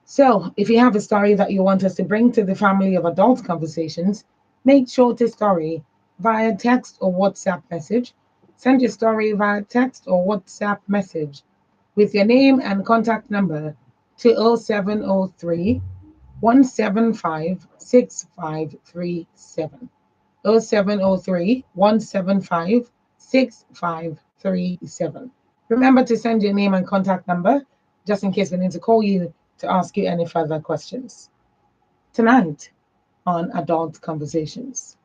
So, if you have a story that you want us to bring to the family of adult conversations, make sure to story via text or WhatsApp message. Send your story via text or WhatsApp message with your name and contact number to 0703 175 6537. 0703 175 6537. Remember to send your name and contact number just in case we need to call you to ask you any further questions. Tonight on Adult Conversations.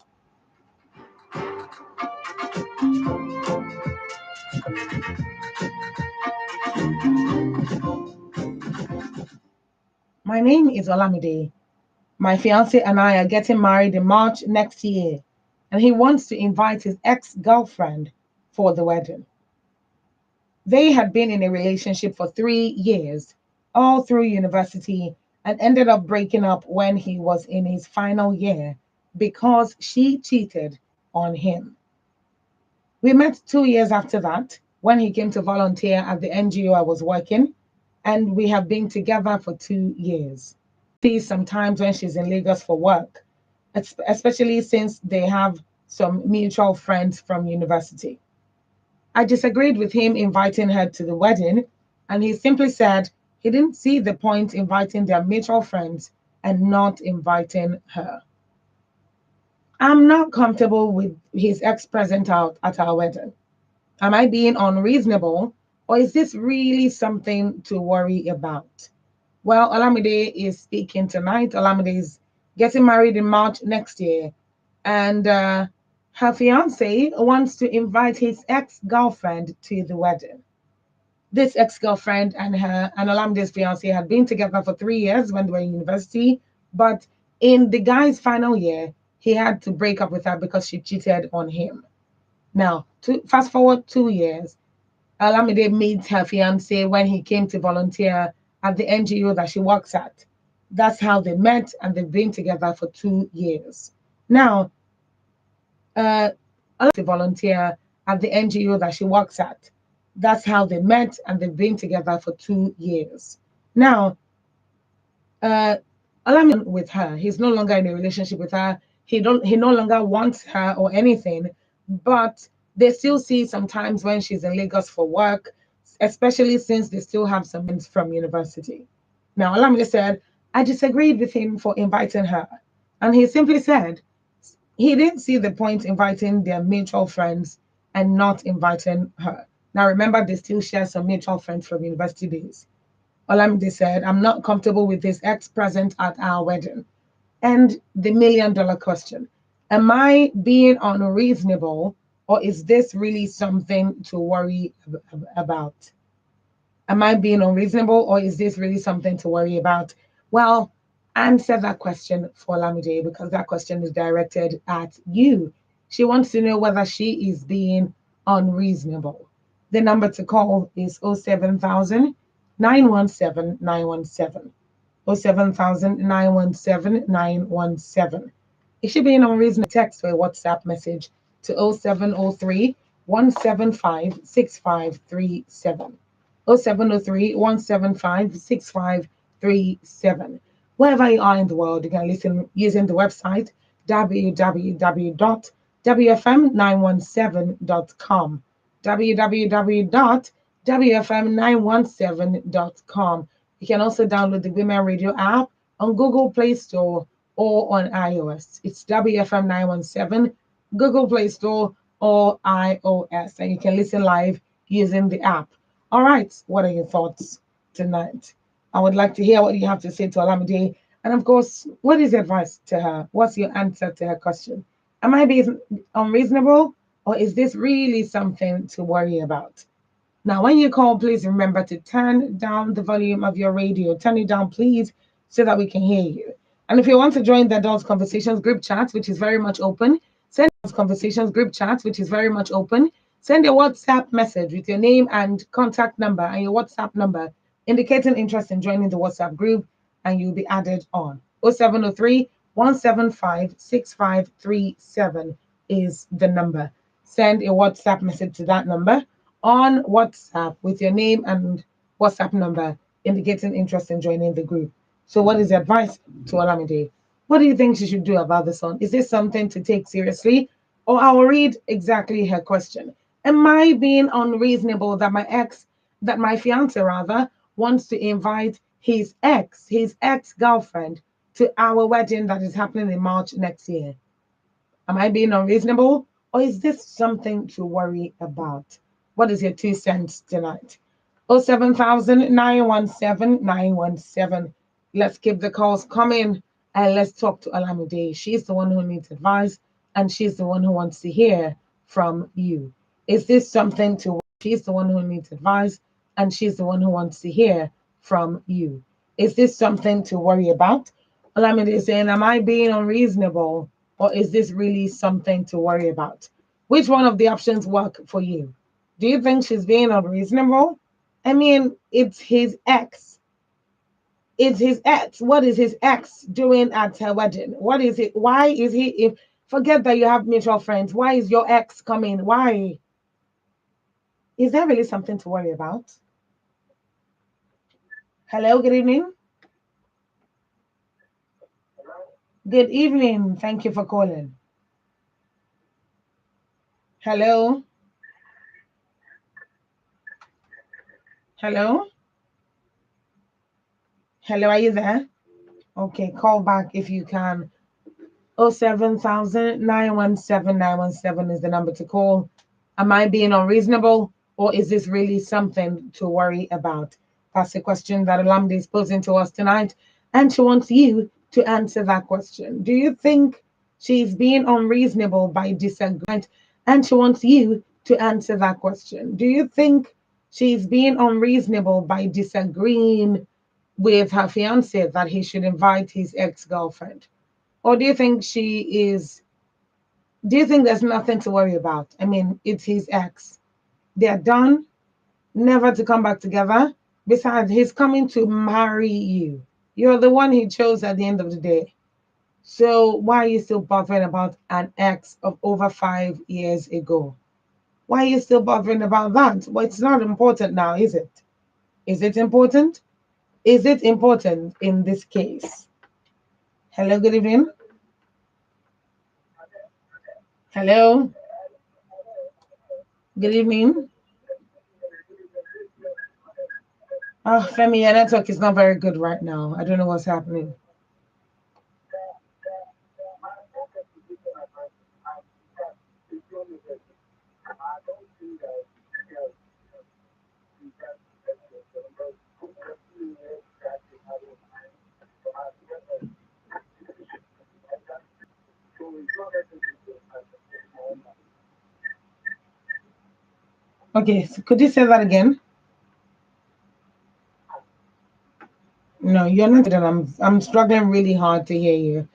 My name is Olamide. My fiance and I are getting married in March next year, and he wants to invite his ex girlfriend for the wedding. They had been in a relationship for 3 years, all through university, and ended up breaking up when he was in his final year because she cheated on him. We met 2 years after that when he came to volunteer at the NGO I was working, and we have been together for 2 years. See sometimes when she's in Lagos for work, especially since they have some mutual friends from university. I disagreed with him inviting her to the wedding, and he simply said he didn't see the point inviting their mutual friends and not inviting her. I'm not comfortable with his ex present out at our wedding. Am I being unreasonable, or is this really something to worry about? Well, Olamide is speaking tonight. Olamide is getting married in March next year, and her fiance wants to invite his ex girlfriend to the wedding. This ex girlfriend and her and Olamide's fiance had been together for 3 years when they were in university, but in the guy's final year, he had to break up with her because she cheated on him. Now, fast forward 2 years, Alamide meets her fiance when he came to volunteer at the NGO that she works at. That's how they met, and they've been together for 2 years. Now, Alamide to volunteer at the NGO that she works at. That's how they met, and they've been together for 2 years. Now, Alamide with her. He's no longer in a relationship with her. He no longer wants her or anything, but they still see sometimes when she's in Lagos for work, especially since they still have some friends from university. Now, Olamide said, I disagreed with him for inviting her. And he simply said he didn't see the point inviting their mutual friends and not inviting her. Now, remember, they still share some mutual friends from university days. Olamide said, I'm not comfortable with this ex present at our wedding. And the $1 million question, am I being unreasonable, or is this really something to worry about? Am I being unreasonable, or is this really something to worry about? Well, answer that question for Lamide, because that question is directed at you. She wants to know whether she is being unreasonable. The number to call is 07000 917 917. 07000 917 917. It should be an unreasonable text or a WhatsApp message to 0703 175 6537. 0703 175 6537. Wherever you are in the world, you can listen using the website www.wfm917.com. www.wfm917.com. You can also download the Women Radio app on Google Play Store or on iOS. It's WFM 917, Google Play Store or iOS, and you can listen live using the app. All right, what are your thoughts tonight? I would like to hear what you have to say to Olamide. And of course, what is your advice to her? What's your answer to her question? Am I being unreasonable, or is this really something to worry about? Now, when you call, please remember to turn down the volume of your radio. Turn it down, please, so that we can hear you. And if you want to join the Adults Conversations group chat, which is very much open, send Adults Conversations group chat, which is very much open. Send a WhatsApp message with your name and contact number and your WhatsApp number indicating interest in joining the WhatsApp group, and you'll be added on. 0703 175 6537 is the number. Send a WhatsApp message to that number on WhatsApp with your name and WhatsApp number indicating interest in joining the group. So what is the advice to Olamide? What do you think she should do about this one? Is this something to take seriously? Or I'll read exactly her question. Am I being unreasonable that my fiance rather, wants to invite his ex-girlfriend to our wedding that is happening in March next year? Am I being unreasonable? Or is this something to worry about? What is your 2 cents tonight? 07000 Let's keep the calls coming and let's talk to Alamide. She's the one who needs advice and she's the one who wants to hear from you. Is this something to She's the one who needs advice and she's the one who wants to hear from you. Is this something to worry about? Olamide is saying, am I being unreasonable or is this really something to worry about? Which one of the options work for you? Do you think she's being unreasonable? I mean, it's his ex. It's his ex. What is his ex doing at her wedding? What is it? Why is he? If forget that you have mutual friends, why is your ex coming? Why? Is there really something to worry about? Hello, good evening. Good evening. Thank you for calling. Hello. Hello. Hello, are you there? Okay, call back if you can. 07000 is the number to call. Am I being unreasonable or is this really something to worry about? That's the question that Olamide is posing to us tonight. And she wants you to answer that question. Do you think she's being unreasonable by disagreement? And she wants you to answer that question. Do you think she's being unreasonable by disagreeing with her fiance that he should invite his ex-girlfriend? Or do you think there's nothing to worry about? I mean, it's his ex. They're done, never to come back together. Besides, he's coming to marry you. You're the one he chose at the end of the day. So why are you still bothering about an ex of over 5 years ago? Why are you still bothering about that? Well, it's not important now, is it? Is it important? Is it important in this case? Hello, good evening. Hello, good evening. Oh, Femi, your network is not very good right now. I don't know what's happening. Okay, so could you say that again? No, you're not good, and I'm struggling really hard to hear you.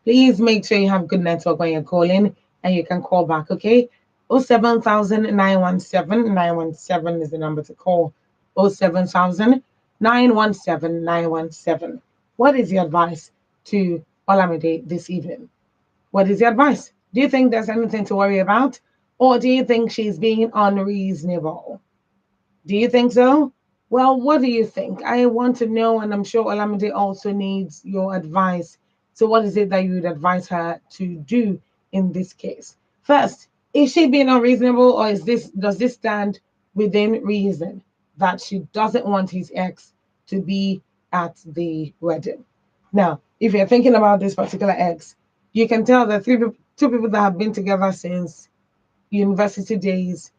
Please make sure you have good network when you're calling and you can call back, okay? 07000 is the number to call. 07000 What is your advice to Olamide this evening? What is the advice? Do you think there's anything to worry about? Or do you think she's being unreasonable? Do you think so? Well, what do you think? I want to know, and I'm sure Olamide also needs your advice. So, what is it that you would advise her to do in this case? First, is she being unreasonable, or does this stand within reason that she doesn't want his ex to be at the wedding? Now, if you're thinking about this particular ex, you can tell that two people that have been together since university days,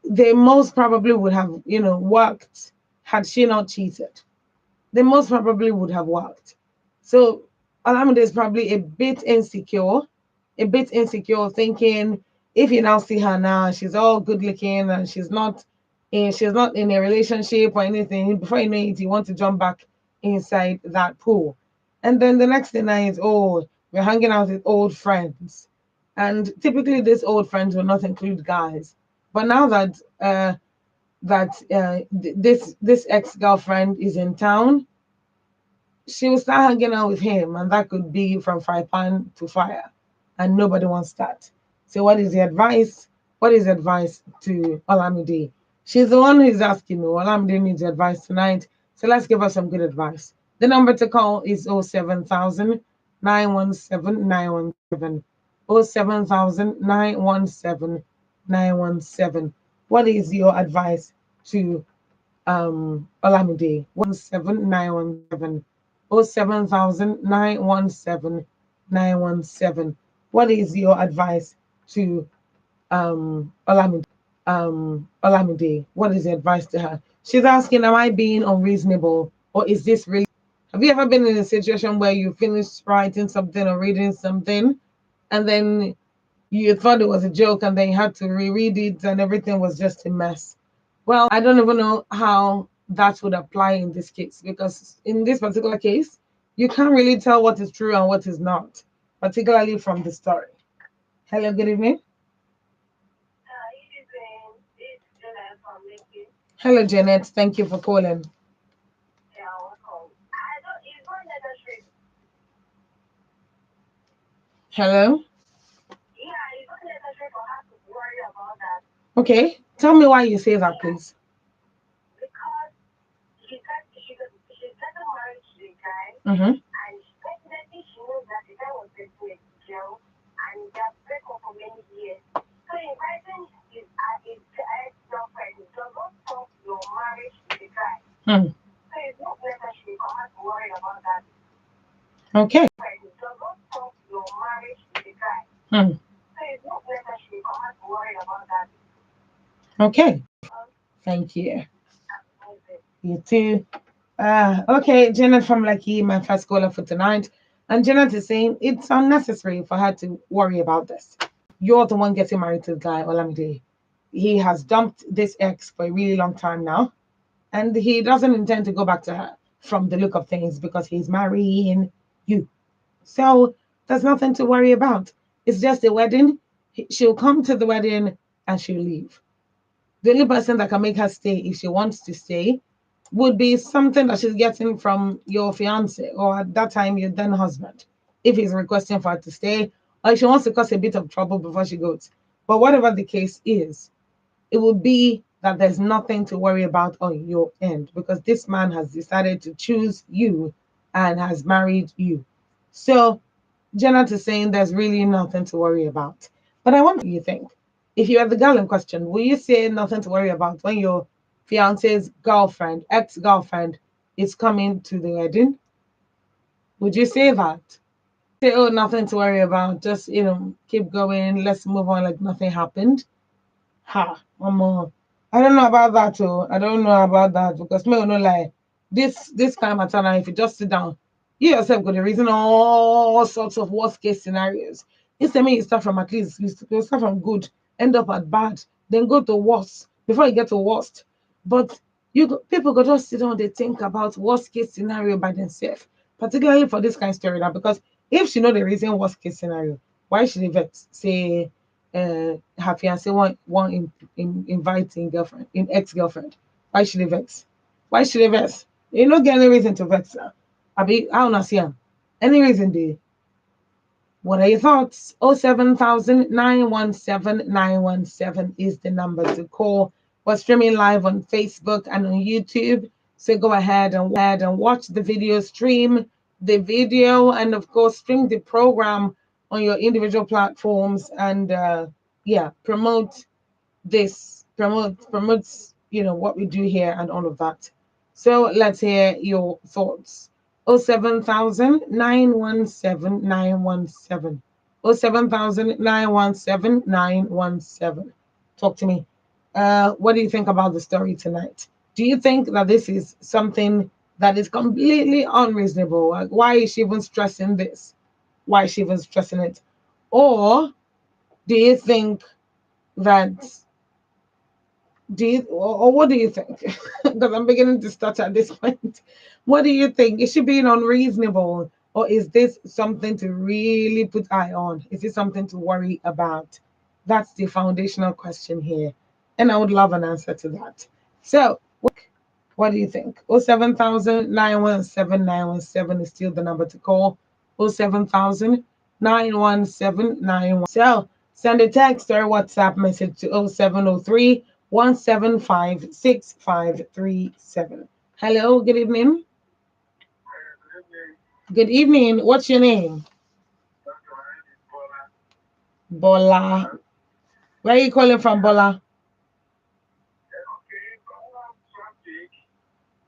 they most probably would have, worked had she not cheated. They most probably would have worked. So Alameda is probably a bit insecure, thinking if you now see her now, she's all good looking and she's not in a relationship or anything. Before you know it, you want to jump back inside that pool. And then the next thing is, oh, we're hanging out with old friends. And typically these old friends will not include guys. But now that this ex-girlfriend is in town, she will start hanging out with him, and that could be from fry pan to fire, and nobody wants that. So, what is the advice? What is advice to Olamide? She's the one who's asking me. Olamide needs advice tonight, so let's give her some good advice. The number to call is 07000 917 917. 07000 917 917. What is your advice to Olamide? 17917. 07000 917. What is your advice to Olamide? Olamide? What is the advice to her? She's asking, am I being unreasonable, or is this really? Have you ever been in a situation where you finished writing something or reading something, and then you thought it was a joke, and then you had to reread it, and everything was just a mess? Well, I don't even know how that would apply in this case, because in this particular case, you can't really tell what is true and what is not, particularly from the story. Hello, good evening. Hello, Janet. Thank you for calling. Hello. Okay. Tell me why you say that, please. Mm-hmm. Hmm. Okay. Hmm. Okay. Thank you. You too. Okay, Janet from Lucky, my first caller for tonight. And Janet is saying it's unnecessary for her to worry about this. You're the one getting married to the guy, Olamide. He has dumped this ex for a really long time now, and he doesn't intend to go back to her from the look of things because he's marrying you. So there's nothing to worry about. It's just a wedding. She'll come to the wedding and she'll leave. The only person that can make her stay if she wants to stay would be something that she's getting from your fiance, or at that time your then husband, if he's requesting for her to stay, or if she wants to cause a bit of trouble before she goes. But whatever the case is, it would be that there's nothing to worry about on your end, because this man has decided to choose you and has married you. So Janet is saying there's really nothing to worry about. But I wonder what you think. If you are the girl in question, will you say nothing to worry about when your fiance's girlfriend, ex-girlfriend, is coming to the wedding? Would you say that? Say, oh, nothing to worry about. Just, keep going. Let's move on like nothing happened. Ha, one more. I don't know about that, too. I don't know about that because me will not lie. This kind of matter now, if you just sit down, you yourself got to reason all sorts of worst case scenarios. Instead, me you start from at least you start from good, end up at bad, then go to worst before you get to worst. But people could just sit down, they think about worst case scenario by themselves, particularly for this kind of story now. Because if she know the reason worst case scenario, why should they vex? Say her fiance want inviting girlfriend, in ex-girlfriend. Why should they vex? Why should they vex? You don't get any reason to vex her. I be I don't see him. Any reason they. What are your thoughts? 07000 is the number to call. We're streaming live on Facebook and on YouTube. So go ahead and watch the video, stream the video, and of course, stream the program on your individual platforms, and yeah, promotes what we do here and all of that. So let's hear your thoughts. 07000 Talk to me. What do you think about the story tonight? Do you think that this is something that is completely unreasonable? Like, why is she even stressing this? Why is she even stressing it? Or do you think that or what do you think? Because I'm beginning to start at this point. What do you think? Is she being unreasonable, or is this something to really put eye on? Is it something to worry about? That's the foundational question here, and I would love an answer to that. So, what do you think? 07000 is still the number to call. 07000 So send a text or WhatsApp message to 0703 175 6537. Hello, good evening. Good evening. What's your name? Bola. Where are you calling from, Bola?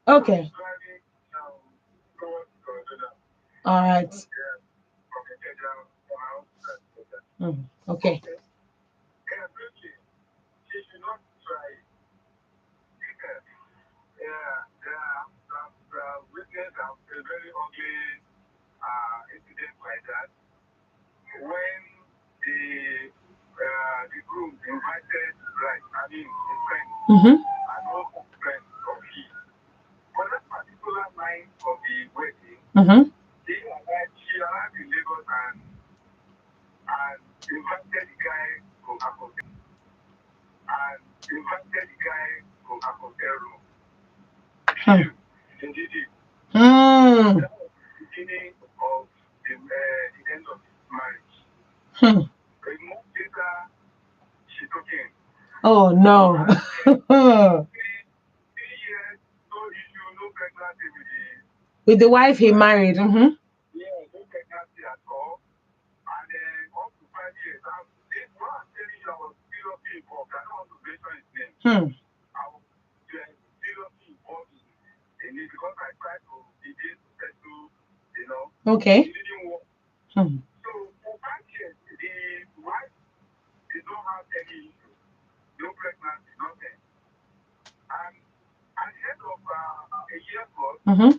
Okay. All right. Okay. Mm-hmm. Mm-hmm. Hmm. Hmm. Hmm. Oh no. With the wife he married. Mm-hmm. Hmm. Okay. Hmm. Mm-hmm.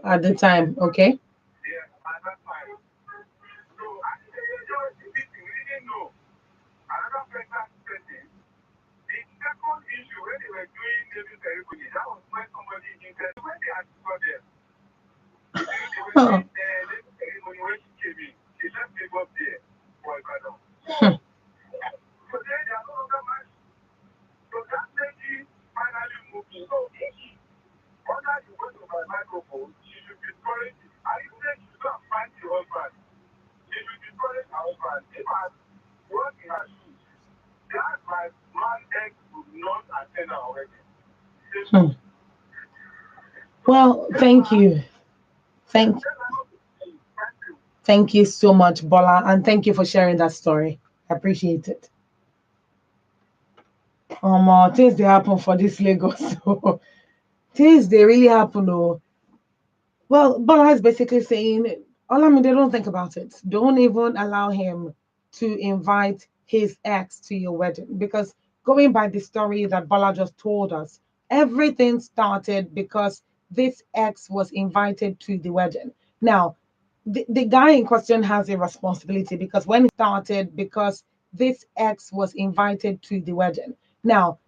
At the time, okay. Oh. Hmm. Hmm. Well, thank you. Thank thank you so much, Bola, and thank you for sharing that story. I appreciate it. Things they happen for this Lagos. Things they really happen. Oh, well, Bola is basically saying, Olamide, don't think about it. Don't even allow him to invite his ex to your wedding. Because going by the story that Bola just told us, everything started because this ex was invited to the wedding. Now, the guy in question has a responsibility because when it started, because this ex was invited to the wedding. Now,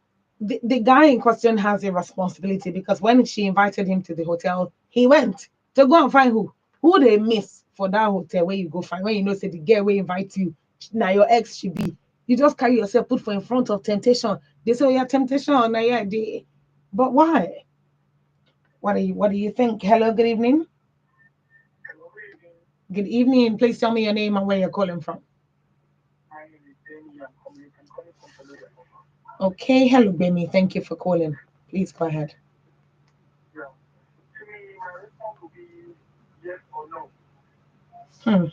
the guy in question has a responsibility because when she invited him to the hotel, he went to go and find who they miss for that hotel where you go find when you know say the girl will invite you now your ex should be. You just carry yourself put for in front of temptation. They say, oh yeah, temptation, now yeah, but why? What do you think? Hello, good evening. Good evening. Please tell me your name and where you're calling from. Okay, hello, Bemi. Thank you for calling. Please go ahead.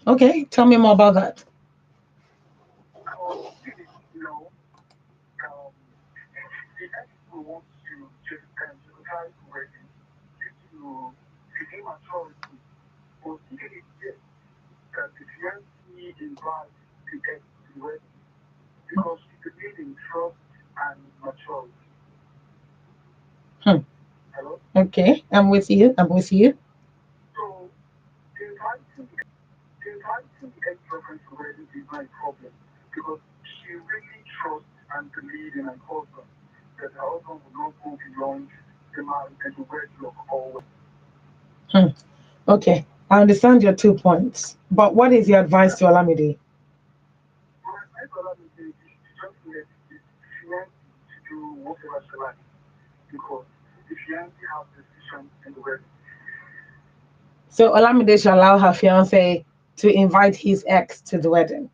Okay, tell me more about that. Hmm. Okay, I'm with you. I'm with you. Hmm. Okay, I understand your 2 points, but what is your advice to Olamide? So Olamide should allow her fiance to invite his ex to the wedding.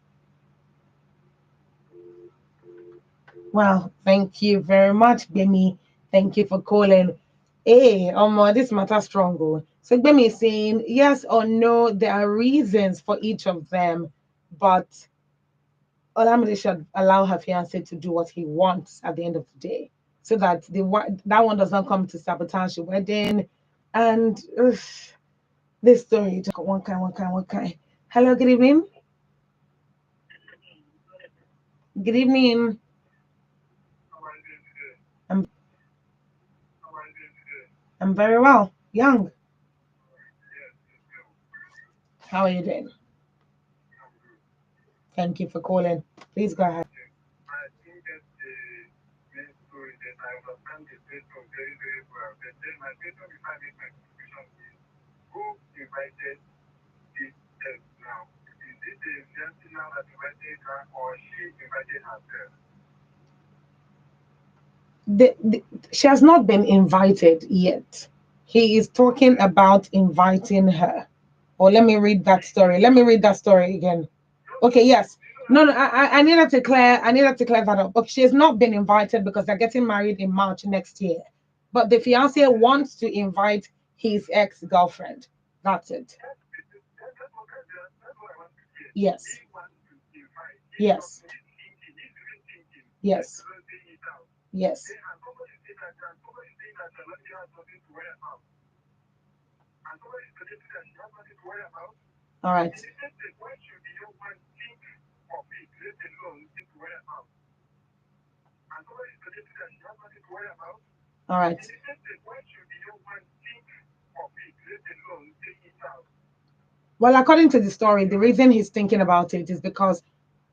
Well, thank you very much, Bemi. Thank you for calling. Hey, this matter strong. Oh. So Bemi is saying yes or no, there are reasons for each of them, but Olamide should allow her fiance to do what he wants at the end of the day, so that that one does not come to sabotage the wedding. And this story, one kind. Hello, good evening. Good evening. I'm I'm very well. Young, how are you doing? Thank you for calling. Please go ahead. She has not been invited yet. He is talking about inviting her. Or let me read that story. Let me read that story again. Okay, yes. No, I needed to clear. I needed to clear that up. But she has not been invited because they're getting married in March next year. But the fiance wants to invite his ex-girlfriend. That's it. Yes. Yes. Yes. Yes. All right. All right. Well, according to the story, the reason he's thinking about it is because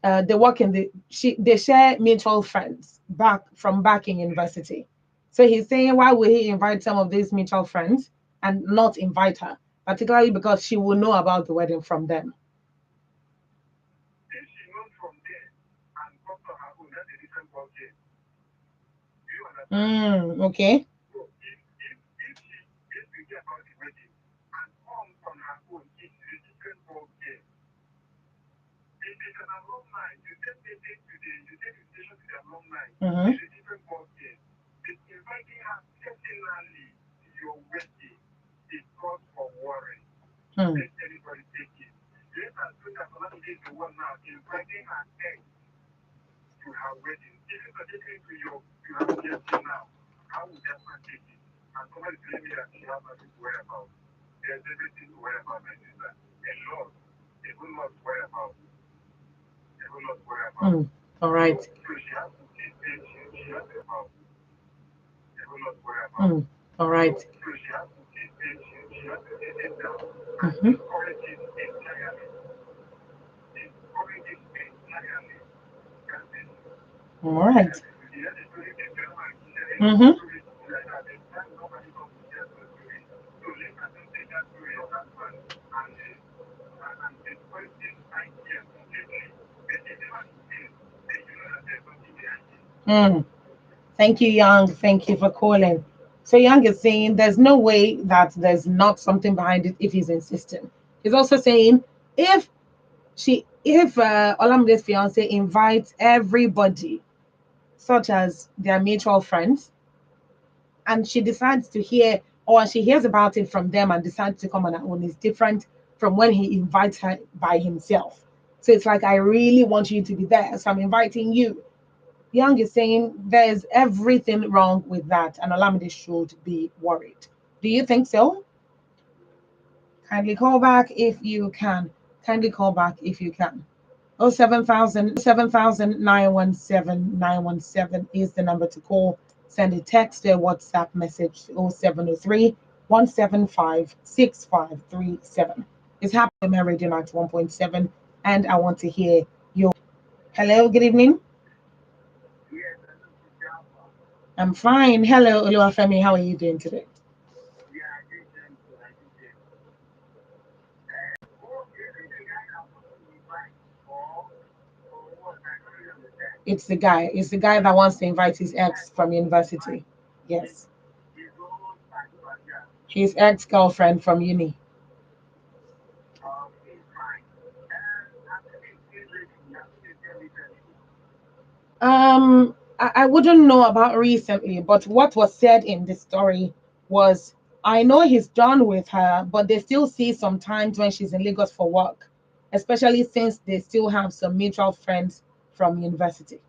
they work in they share mutual friends back in university. So he's saying, why would he invite some of these mutual friends and not invite her, particularly because she will know about the wedding from them. Okay. Mm-hmm. Hmm. Mm. All right. Mm. All right. Mhm. All right. Mm-hmm. Mm. Thank you, Young. Thank you for calling. So Young is saying there's no way that there's not something behind it if he's insisting. He's also saying if if Olamide's fiance invites everybody, such as their mutual friends, and she decides to hear or she hears about it from them and decides to come on her own, is different from when he invites her by himself. So it's like, I really want you to be there, so I'm inviting you. Young is saying there's everything wrong with that, and Olamide should be worried. Do you think so? Kindly call back if you can. Kindly call back if you can. 07000 is the number to call. Send a text or WhatsApp message to 0703 175 6537. It's happening on Radio 91.7, and I want to hear your. Hello, good evening. I'm fine. Hello, Oluwafemi. How are you doing today? It's the guy. It's the guy that wants to invite his ex from university. Yes. His ex girlfriend from uni. I wouldn't know about recently, but what was said in the story was, I know he's done with her, but they still see sometimes when she's in Lagos for work, especially since they still have some mutual friends from university.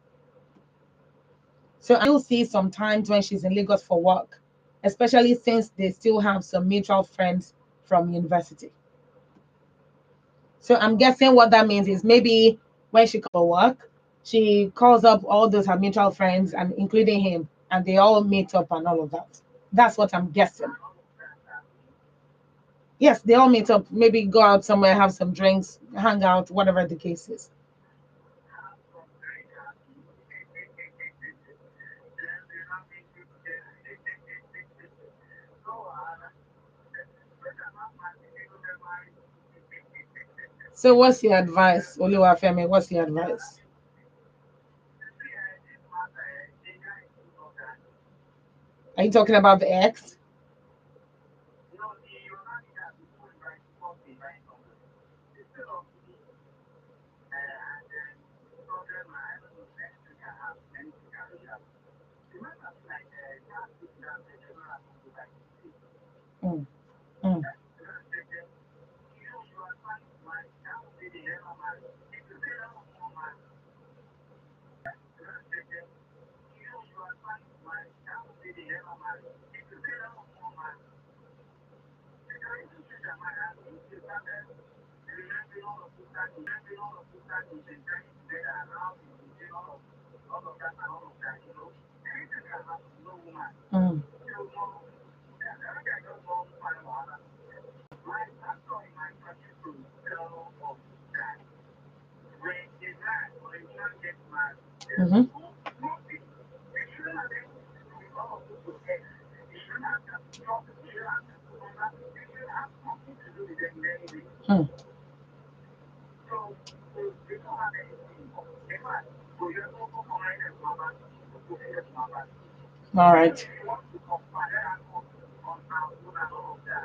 So I still see sometimes when she's in Lagos for work, especially since they still have some mutual friends from university. So I'm guessing what that means is maybe when she comes for work, she calls up all those her mutual friends and including him, and they all meet up and all of that. That's what I'm guessing. Yes, they all meet up, maybe go out somewhere, have some drinks, hang out, whatever the case is. So what's your advice, Oluwafemi? What's your advice? Are you talking about the ex? Mm, mm. Mm. Mhm. Hmm. All right.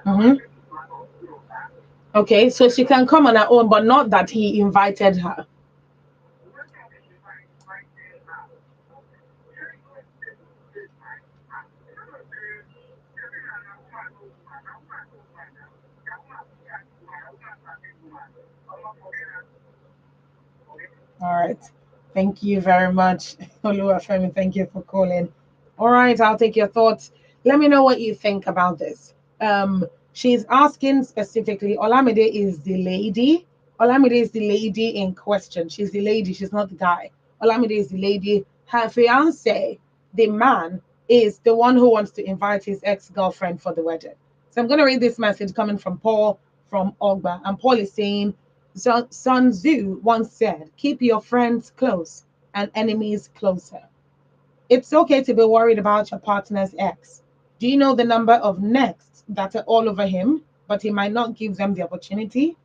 Mhm. Okay, so she can come on her own, but not that he invited her. All right. Thank you very much, Oluwafemi. Thank you for calling. All right, I'll take your thoughts. Let me know what you think about this. She's asking specifically, Olamide is the lady. Olamide is the lady in question. She's the lady, she's not the guy. Olamide is the lady. Her fiance, the man, is the one who wants to invite his ex-girlfriend for the wedding. So I'm going to read this message coming from Paul from Ogba. And Paul is saying, Sun Tzu once said, keep your friends close and enemies closer. It's okay to be worried about your partner's ex. Do you know the number of nexts that are all over him, but he might not give them the opportunity?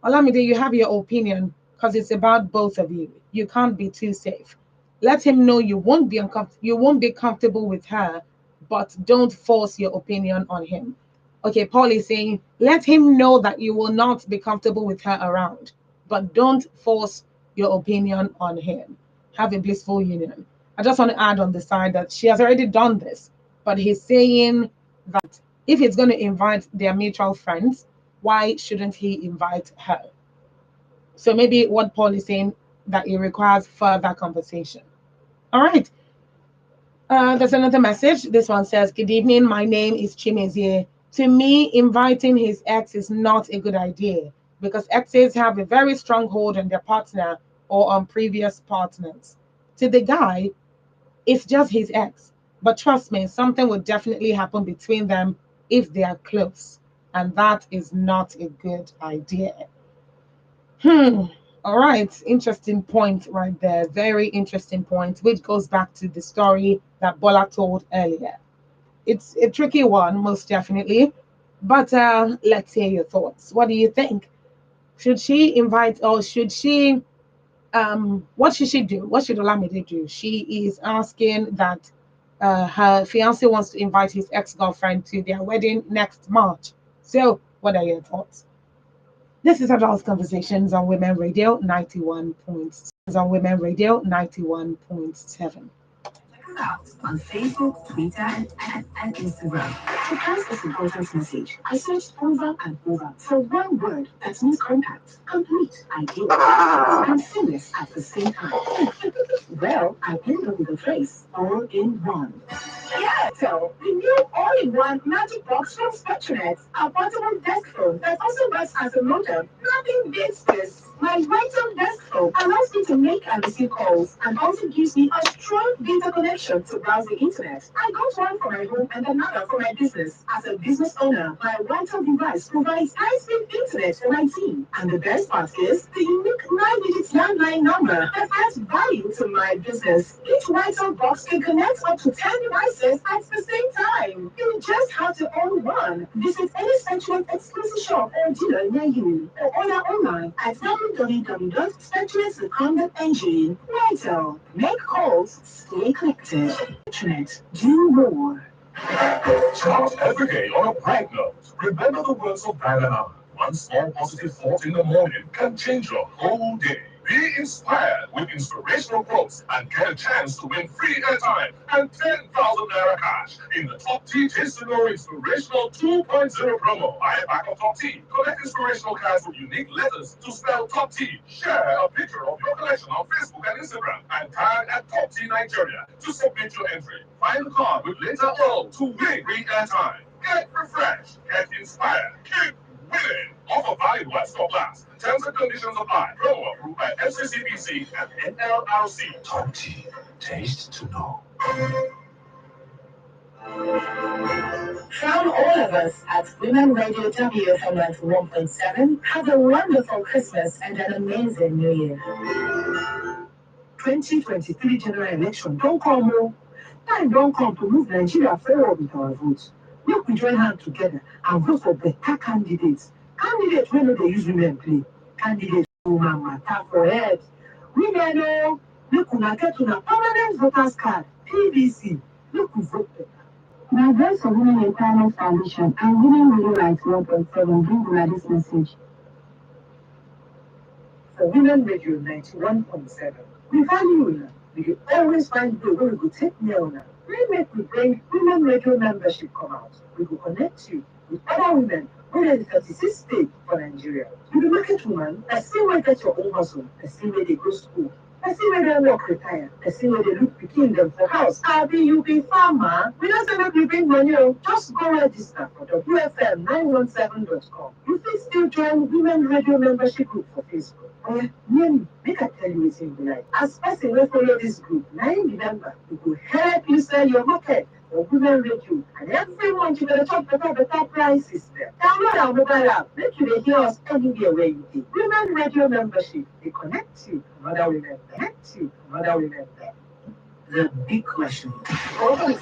Olamide, you have your opinion because it's about both of you. You can't be too safe. Let him know you won't be comfortable with her, but don't force your opinion on him. Okay, Paul is saying, let him know that you will not be comfortable with her around, but don't force your opinion on him. Have a blissful union. I just want to add on the side that she has already done this, but he's saying that if he's going to invite their mutual friends, why shouldn't he invite her? So maybe what Paul is saying that it requires further conversation. All right. There's another message. This one says, good evening. My name is Chimezie. To me, inviting his ex is not a good idea because exes have a very strong hold on their partner or on previous partners. To the guy, it's just his ex. But trust me, something will definitely happen between them if they are close. And that is not a good idea. Hmm. All right. Interesting point right there. Very interesting point, which goes back to the story that Bola told earlier. It's a tricky one, most definitely. But let's hear your thoughts. What do you think? Should she invite or should she what should she do? What should Olamide do? She is asking that her fiance wants to invite his ex-girlfriend to their wedding next March. So what are your thoughts? This is Adult Conversations on Women Radio 91 on Women Radio 91.7. us out on Facebook, Twitter, and Instagram. To pass this important message, I searched over and over for one word that means compact, complete, ideal, and seamless at the same time. Well, I ended up with the phrase all in one. Yeah, so the new all-in-one magic box from Spectranet, a portable desk phone that also works as a modem. Nothing beats this. My Vital desk phone allows me to make and receive calls and also gives me a strong data connection to browse the internet. I got one for my home and another for my business. As a business owner, my Vital device provides high-speed internet for my team. And the best part is the unique 9-digit landline number that adds value to my business. Each Vital box can connect up to 10 devices at the same time. You just have to own one. Visit any Spectrum exclusive shop or dealer near you or order online at www.spectrum.com.ng. Vital. Make calls, stay connected. Internet. Do more. Start every day on a bright note. Remember the words of Diana. One small positive thought in the morning can change your whole day. Be inspired with inspirational quotes and get a chance to win free airtime and 10,000 naira cash in the Top Tea Taste No Inspirational 2.0 promo. Buy a pack of Top Tea, collect inspirational cards with unique letters to spell Top Tea. Share a picture of your collection on Facebook and Instagram and tag at Top Tea Nigeria to submit your entry. Find the card with letter O to win free airtime. Get refreshed, get inspired, keep winning. Offer valid while stock lasts. Terms and conditions apply. Promo approved by FCCPC and NLRC. Top Tea. Taste to know. From all of us at Women Radio WFM 91.7, have a wonderful Christmas and an amazing New Year. 2023 general election don't come more. Time don't come to move Nigeria forward with our votes. Make we join hands together and vote for better candidates. Candidates wey no dey use women play. Candidates woman matter for head. Women o, make una get una permanent voters card, PVC. Make we vote better. The Voice of Women Empowerment Foundation and Women Really Rights 1.7 bring una this message. For Women Radio 91.7, we value una. We will always find the way we go take care una. We make we bring Women Radio membership come out. We will connect you with other women who are in 36 states for Nigeria. You be market woman, person wey get your own hustle, person wey dey go school, person wey don work retire, person wey dey look pikin dem for house. Abi you be farmer? We no say make you bring money o. Just go register for WFM917.com. You fit still join Women Radio membership group for Facebook. Oya, near me, make I tell you wetin you be like. As person wey follow this group, na im be member. We go help you sell your market for Women Radio, and every month you go dey chop better prices there. Download our mobile app, make you dey hear us anywhere where you dey. Women Radio membership dey connect you to other women, connect you to other women there. The big question.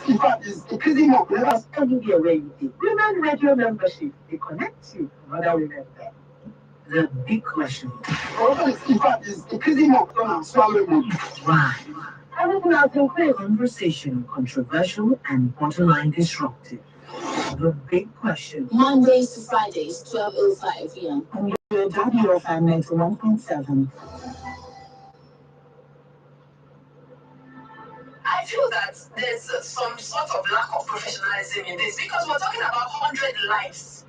In fact, is increasing more levels anywhere where you dey. Women Radio membership dey connect you to other women there. The big question. In fact, is increasing more and swallow money. Why? Everything has been clear. Conversation, controversial, and borderline disruptive. The big question. Mondays to Fridays, 12:05 p.m. On your WFM 91.7. I feel that there's some sort of lack of professionalism in this because we're talking about 100 lives.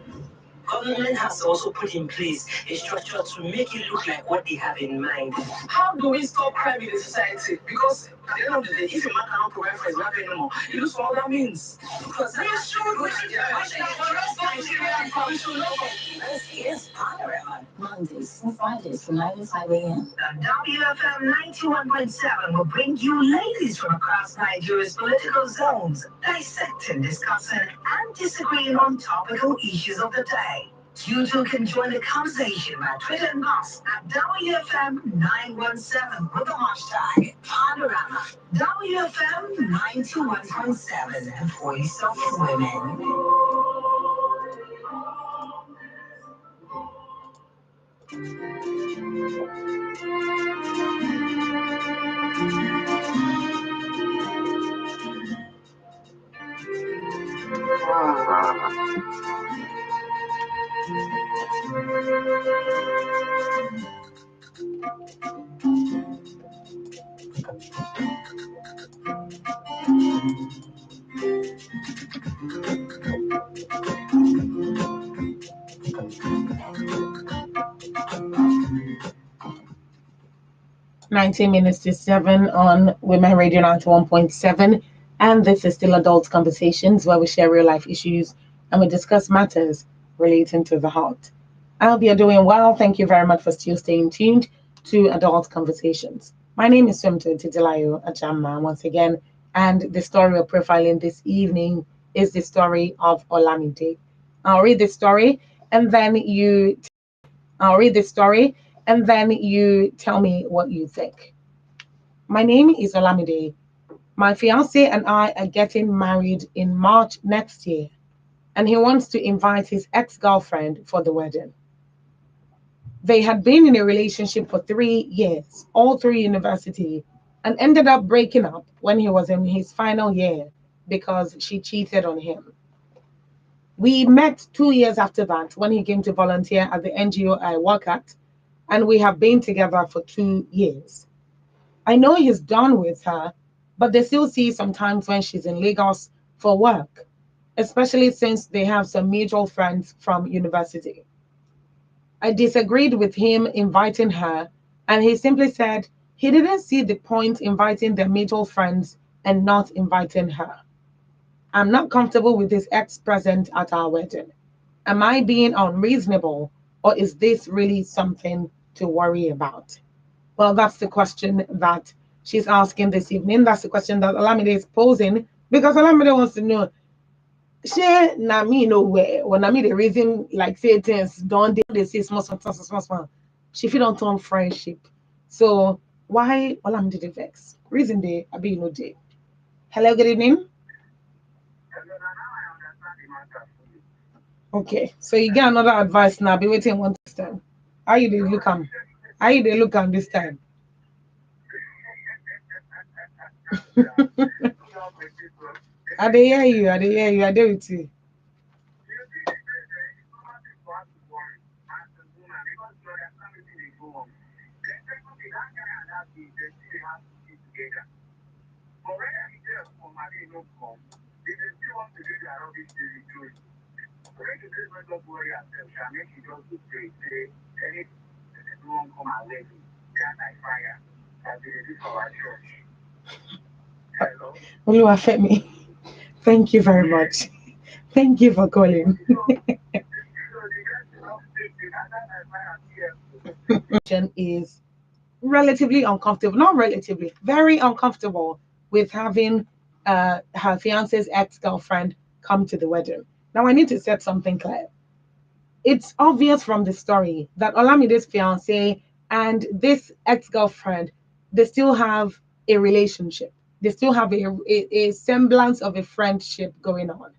Government has also put in place a structure to make it look like what they have in mind. How do we stop crime in the society? Because at the end of the day, if a man cannot provide for his wife anymore, he looks for other means. Because we should This is Panorama, Mondays to Fridays from 9 to 5 a.m. WFM 91.7 will bring you ladies from across Nigeria's political zones, dissecting, discussing, and disagreeing on topical issues of the day. You too can join the conversation by tweeting us at WFM 917 with the hashtag Panorama. WFM 91.7, the voice of women. 19 minutes to 7 on Women Radio 91.7. And this is still Adult Conversations, where we share real life issues and we discuss matters relating to the heart. I hope you're doing well. Thank you very much for still staying tuned to Adult Conversations. My name is Femto Titilayo Ajama once again, and the story we're profiling this evening is the story of Olamide. I'll read the story and then you I'll read the story and then you tell me what you think. My name is Olamide. My fiance and I are getting married in March next year, and he wants to invite his ex-girlfriend for the wedding. They had been in a relationship for 3 years, all through university, and ended up breaking up when he was in his final year because she cheated on him. We met 2 years after that when he came to volunteer at the NGO I work at, and we have been together for 2 years. I know he's done with her, but they still see sometimes when she's in Lagos for work, especially since they have some mutual friends from university. I disagreed with him inviting her, and he simply said he didn't see the point inviting their mutual friends and not inviting her. I'm not comfortable with his ex present at our wedding. Am I being unreasonable, or is this really something to worry about? Well, that's the question that she's asking this evening. That's the question that Olamide is posing, because Olamide wants to know, share na me no where when I mean the reason like say things don't they say small. She feel don't turn friendship. So why Olamide the vex? Reason they I be no day. Hello, good evening. Okay, so you get another advice now. Be waiting one time. How you they look am? How you they look am this time? I dey hear you. I dey hear you. I dey with you. Oluwafemi, thank you very much. Thank you for calling. Is relatively uncomfortable, not relatively, very uncomfortable with having her fiance's ex-girlfriend come to the wedding. Now, I need to set something clear. It's obvious from the story that Olamide's fiance and this ex-girlfriend, they still have a relationship. They still have a semblance of a friendship going on.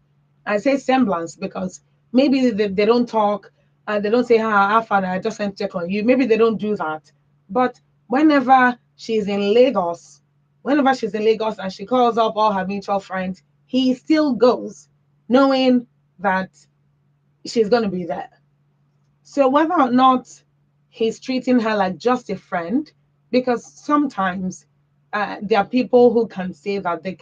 I say semblance because maybe they don't talk and they don't say, "Hi, Afana, I just sent check on you." Maybe they don't do that. But whenever she's in Lagos, whenever she's in Lagos and she calls up all her mutual friends, he still goes, knowing that she's going to be there. So whether or not he's treating her like just a friend, because sometimes there are people who can say that they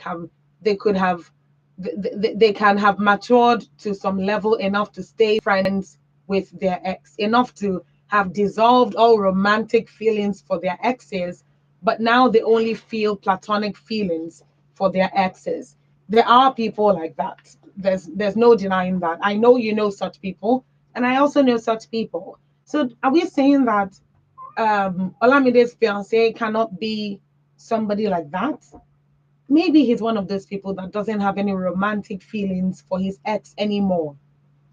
could have they can have matured to some level enough to stay friends with their ex, enough to have dissolved all romantic feelings for their exes, but now they only feel platonic feelings for their exes. There are people like that. There's no denying that. I know you know such people, and I also know such people. So are we saying that Olamide's fiance cannot be somebody like that? Maybe he's one of those people that doesn't have any romantic feelings for his ex anymore.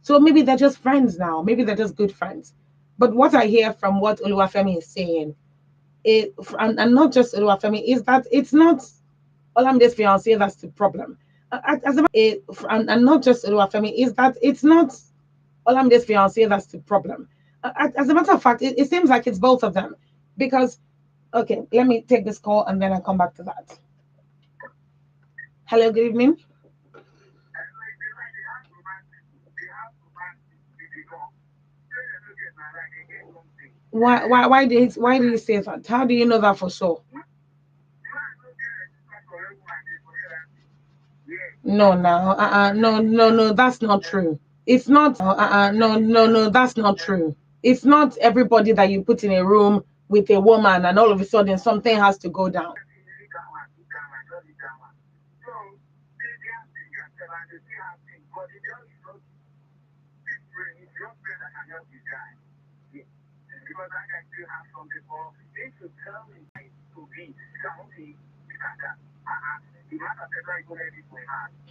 So maybe they're just friends now. Maybe they're just good friends. But what I hear from what Oluwafemi is saying, and not just Oluwafemi, is that it's not Olamide's fiance that's the problem. And not just Oluwafemi, is that it's not Olamide's fiance that's the problem. As a matter of fact, it seems like it's both of them. Because, okay, let me take this call and then I'll come back to that. Hello, good evening. Why do you say that? How do you know that for sure? No, no, that's not true. It's not, no, that's not true. It's not everybody that you put in a room with a woman and all of a sudden something has to go down.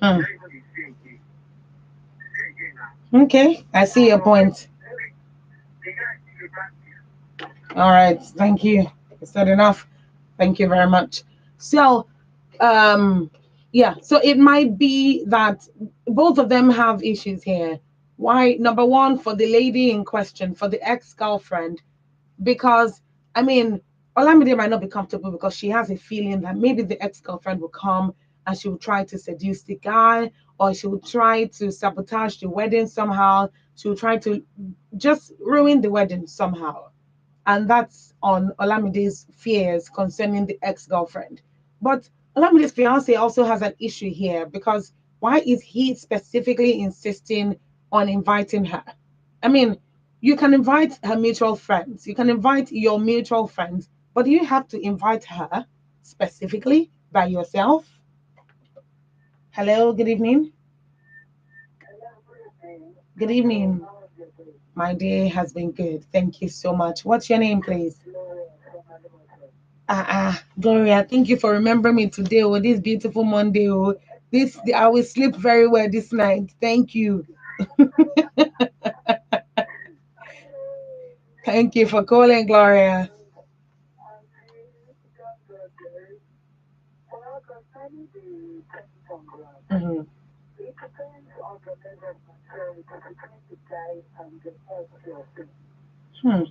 Hmm. Okay, I see your point. All right, thank you. Is that enough? Thank you very much. So, um, yeah, so it might be that both of them have issues here. Why? Number one, for the lady in question, for the ex-girlfriend, because I mean, Olamide might not be comfortable because she has a feeling that maybe the ex-girlfriend will come and she will try to seduce the guy, or she will try to sabotage the wedding somehow. She will try to just ruin the wedding somehow. And that's on Olamide's fears concerning the ex-girlfriend. But Olamide's fiance also has an issue here because why is he specifically insisting on inviting her? I mean, you can invite her mutual friends, you can invite your mutual friends, but you have to invite her specifically by yourself. Hello, good evening. Good evening. My day has been good. Thank you so much. What's your name, please? Gloria, thank you for remembering me today. Oh, this beautiful Monday. Oh, I will sleep very well this night. Thank you. Thank you for calling, Gloria. Mhm. Hmm.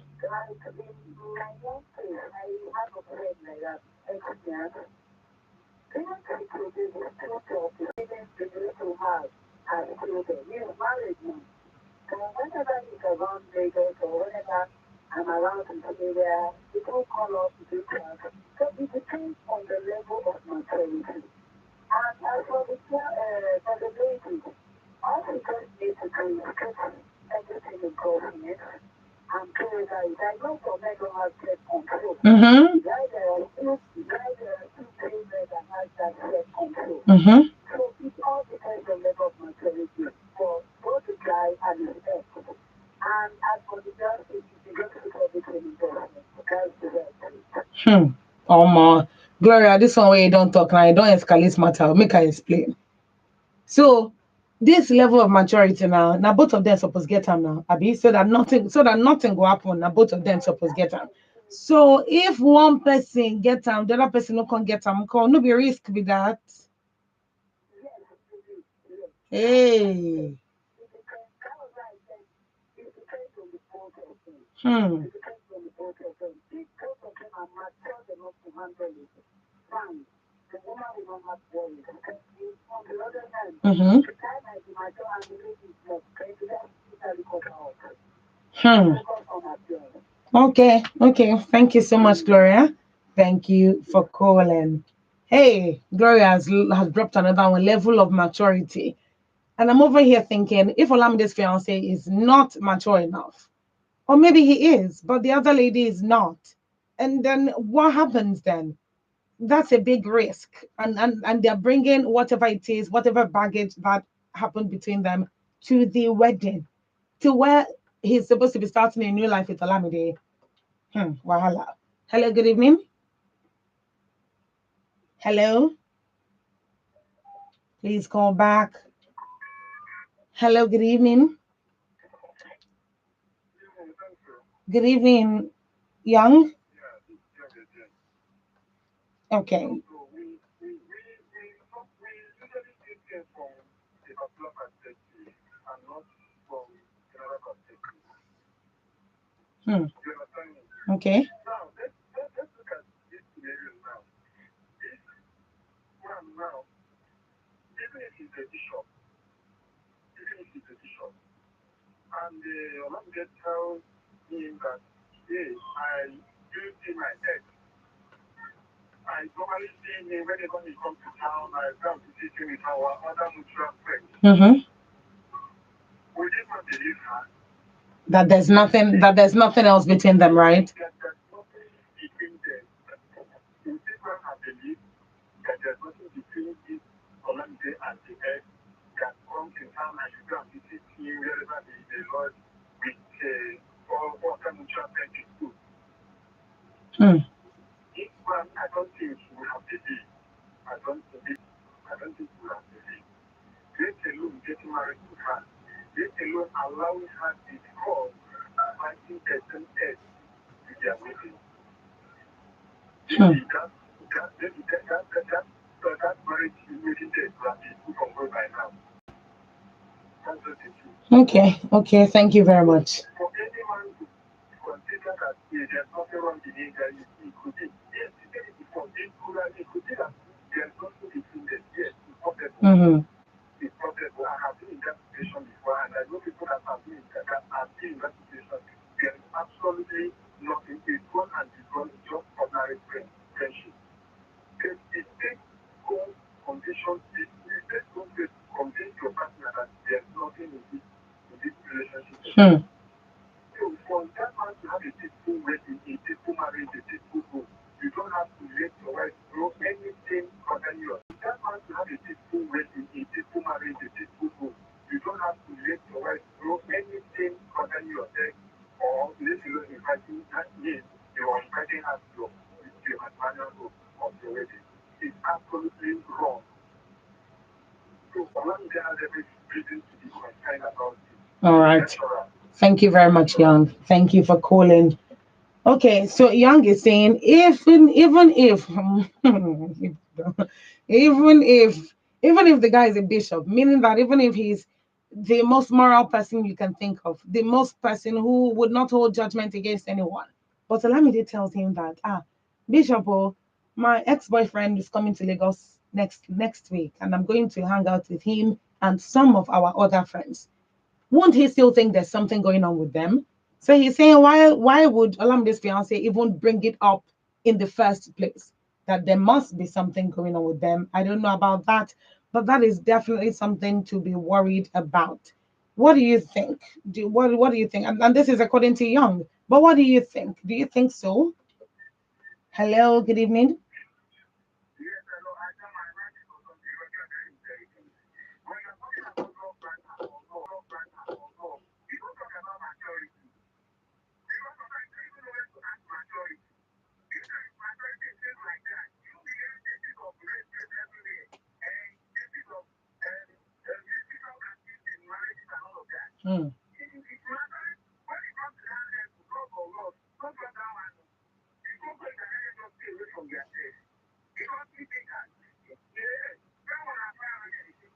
Mm-hmm. Mm-hmm. Hmm. Gloria, this one way you don't talk now, you don't escalate matter. Make I explain. So this level of maturity now both of them supposed get them now, Abi, so that nothing will happen. Now both of them supposed get them. So if one person get them, the other person no can get them, call no be risk with that. Hey. Hmm. Mm-hmm. Hmm. Okay. Thank you so much, Gloria. Thank you for calling. Hey, Gloria has dropped another one level of maturity. And I'm over here thinking if Olamide's fiance is not mature enough, or maybe he is, but the other lady is not. And then what happens then? That's a big risk. And they're bringing whatever it is, whatever baggage that happened between them to the wedding, to where he's supposed to be starting a new life with Olamide. Wahala. Hello, good evening. Hello, please call back. Hello, good evening. Good evening, Young. Okay. Hmm. Okay. I normally see him whenever he comes to town. I come to see him with our other mutual friends. Mm-hmm. We did not believe her. That there's nothing else between them, right? That there's nothing between them. We did not have believed that there's nothing between this Olamide and the ex that comes in town and you go and visit him wherever the Lord with all other mutual friends is good. Hmm. This one, I don't think we have believed. I don't think we have believed. Let alone getting married to her. Let alone allowing her to call fighting person else to their wedding. That marriage is making the people from where by now. That's just the truth. Okay, thank you very much. For any man to consider that there's nothing wrong in it, that it could be, yes, he said it before, it could be that there's nothing between them, yes, it's possible. Mm-hmm. It's possible. I have been in that situation before, and I know people that have been in that situation. There is absolutely nothing. It's gone and it's gone. It's just ordinary friendship. It takes home conditions. It takes home to convince your partner that there's nothing in this relationship. Hmm. So for that man to have a peaceful wedding, a peaceful marriage, a peaceful home, you don't have to let your wife know anything concerning you. That man to have a peaceful wedding, a peaceful marriage, a peaceful home, you don't have to let your wife know anything concerning yourself or let you know inviting that means you are inviting her to your matrimonial home of your wedding. It's absolutely wrong. So Olamide has every reason to be concerned about it. All right. Thank you very much, Young. Thank you for calling. Okay, so Young is saying even if even if the guy is a bishop, meaning that even if he's the most moral person you can think of, the most person who would not hold judgment against anyone, but Olamide tells him that Bishop, oh, my ex-boyfriend is coming to Lagos next week, and I'm going to hang out with him and some of our other friends. Won't he still think there's something going on with them? So he's saying, why would Olamide's fiance even bring it up in the first place? That there must be something going on with them. I don't know about that, but that is definitely something to be worried about. What do you think? What do you think? And this is according to Young. But what do you think? Do you think so? Hello, good evening. Yes, I know. I tell my wife to go to the very, very good. When you're talking about love brand and love, people talk about maturity. Because sometimes you don't even know where to ask maturity. If there is maturity in things like that, you'll be hearing cases of rape everywhere. And cases of physical abuse in marriages and all of that. Hmm. It's matters when it comes to that level, love or love, don't go down and people go in the area just stay away from their face. Because we think that, yeah, someone has fire and anything,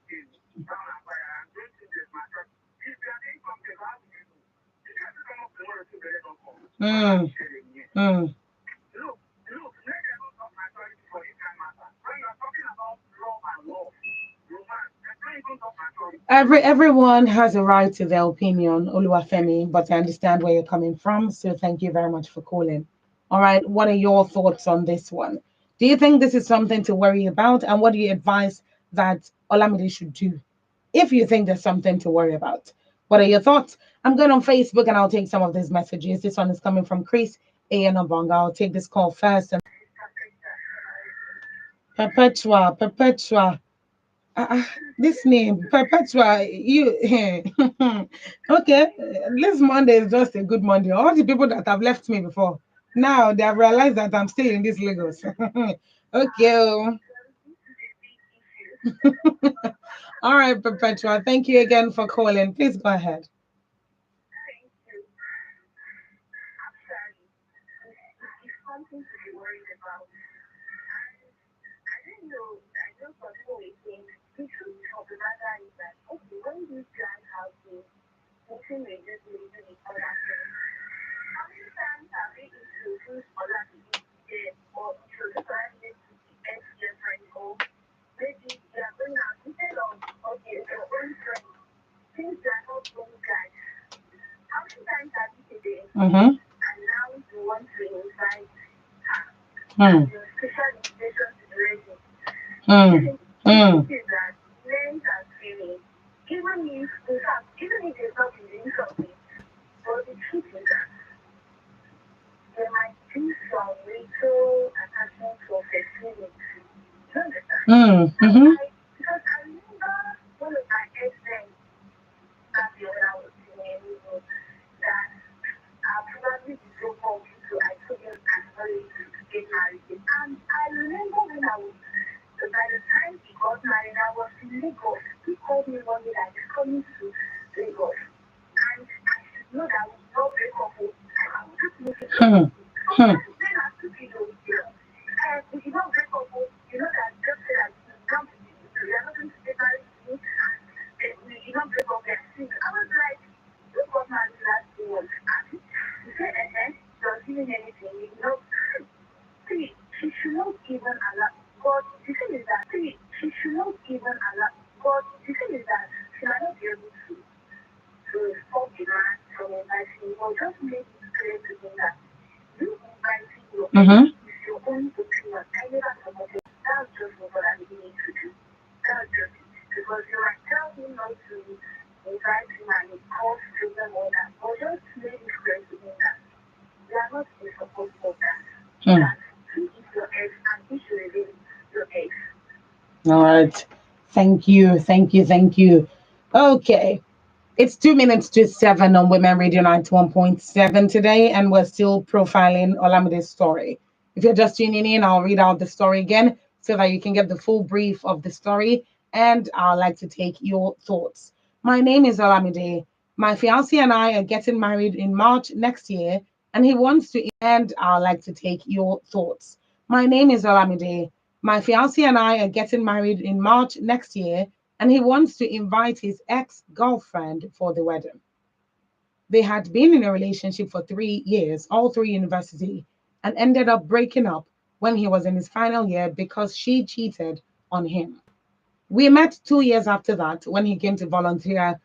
someone has fire and don't think there's matter. If they are doing something, how do you do? If you have to come up to one or two, they don't come. Hmm. Hmm. Look, let them not talk maturity for this kind of matter. When you are talking about love and love, romance, they don't even talk maturity. Everyone has a right to their opinion, Oluwafemi, but I understand where you're coming from. So thank you very much for calling. All right, what are your thoughts on this one? Do you think this is something to worry about? And what do you advise that Olamide should do if you think there's something to worry about? What are your thoughts? I'm going on Facebook and I'll take some of these messages. This one is coming from Chris Ayanobonga. I'll take this call first. And Perpetua. This name, Perpetua, you okay. This Monday is just a good Monday. All the people that have left me before, now they have realized that I'm still in this Lagos. Okay. All right, Perpetua. Thank you again for calling. Please go ahead. Thank you. Actually, it's something to be worried about. I didn't know. I know some people will think the truth of the matter is that okay, when these guys have been meeting with this lady with other friends, how many times have they introduced other people to them or introduced other people to the ex-girlfriend or maybe they are going out instead of okay, their own friends, since they are not own guys. How many times have you been there? Mm-hmm. And now you want to invite her? Hmm. your special invitation to the wedding. Hmm. The Hmm. thing is that men and women, even if, in fact, even if they're not doing something, but the truth is that there might be some little attachment for fulfillment. You understand? Hmm. Mm-hmm. Because I remember one of my ex-friends back then when I was in Enugu that I probably be so confused, so I told him I'm sorry to get married. And I remember when I was, so by the time he got married, I was in Lagos. He called me one day that he's coming to Lagos. And I should know that we will not break up. I was just looking for Hmm. it. So Hmm. that's when I took it over here. And if you don't break up, you know that just say that you don't believe it. So you're not going to get married to me. And you don't break up and sing. I was like, you got married last year. And he said, you're doing anything. You know, see, she should not even allow. But the thing is that, she should not even allow. But the thing is that she might not be able to stop the man from inviting you. But just make it clear to him that you inviting your Mm-hmm. is your own opinion. I never supported. That's just what I'm beginning to do. That's just it. Because you might tell him not to invite him and it cause problem or that. But just make it clear to him that you are not in support of that. Hmm. That he is your ex and he should remain your ex. All right. Thank you. Thank you. Thank you. Okay. It's 2 minutes to 7 on Women Radio 91.7 today, and we're still profiling Olamide's story. If you're just tuning in, I'll read out the story again so that you can get the full brief of the story, and I'd like to take your thoughts. My name is Olamide. My fiance and I are getting married in March next year, and he wants to, and I'd like to take your thoughts. My name is Olamide. My fiance and I are getting married in March next year, and he wants to invite his ex girlfriend for the wedding. They had been in a relationship for 3 years, all through university, and ended up breaking up when he was in his final year because she cheated on him. We met 2 years after that when he came to volunteer,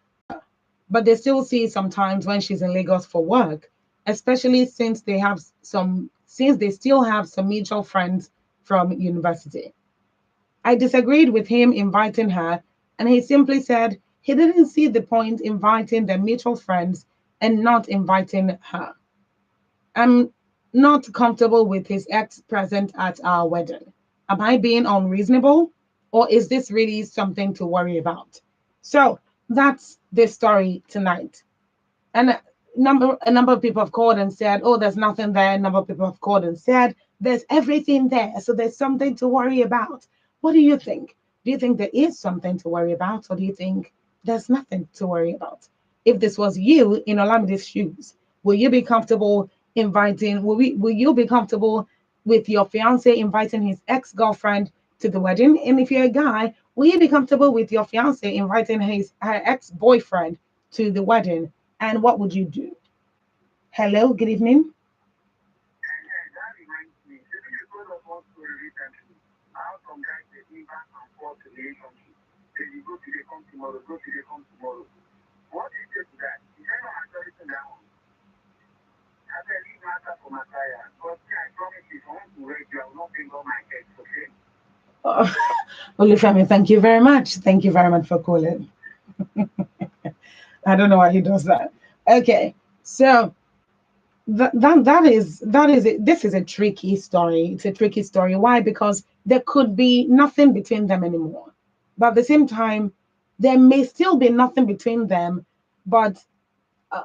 but they still see sometimes when she's in Lagos for work, especially since they still have some mutual friends from university. I disagreed with him inviting her, and he simply said he didn't see the point inviting their mutual friends and not inviting her. I'm not comfortable with his ex present at our wedding. Am I being unreasonable? Or is this really something to worry about? So that's the story tonight. And a number of people have called and said, oh, there's nothing there. A number of people have called and said, there's everything there. So there's something to worry about. What do you think? Do you think there is something to worry about? Or do you think there's nothing to worry about? If this was you in Olamide's shoes, will you be comfortable will you be comfortable with your fiance inviting his ex-girlfriend to the wedding? And if you're a guy, will you be comfortable with your fiance inviting her ex-boyfriend to the wedding? And what would you do? Hello, good evening. And that reminds me, this is one of one story recently. How some guys they bring back and forth to the relationship. Say you go today, come tomorrow, go today, come tomorrow. What do you say to that? Is there no maturity in that one? I said, leave matter for Messiah. God, I promise you, if I want to wed you, I will not bring all my head, okay? Oh, Olufemi, thank you very much. Thank you very much for calling. I don't know why he does that. Okay, so that is it. This is a tricky story. It's a tricky story. Why? Because there could be nothing between them anymore, but at the same time, there may still be nothing between them. But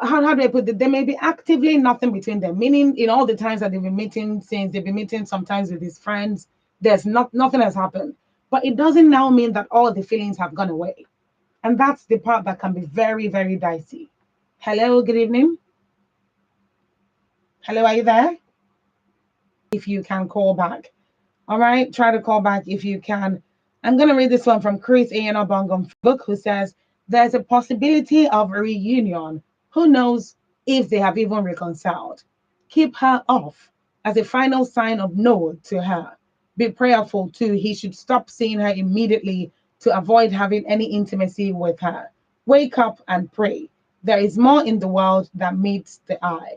how do I put it? There may be actively nothing between them. Meaning, in all the times that they've been meeting, since they've been meeting sometimes with his friends, there's nothing has happened. But it doesn't now mean that all the feelings have gone away, and that's the part that can be very, very dicey. Hello, good evening. Hello, are you there? If you can call back. All right, try to call back if you can. I'm going to read this one from Chris A.N. Obong on Facebook, who says, there's a possibility of a reunion. Who knows if they have even reconciled? Keep her off as a final sign of no to her. Be prayerful too. He should stop seeing her immediately to avoid having any intimacy with her. Wake up and pray. There is more in the world that meets the eye.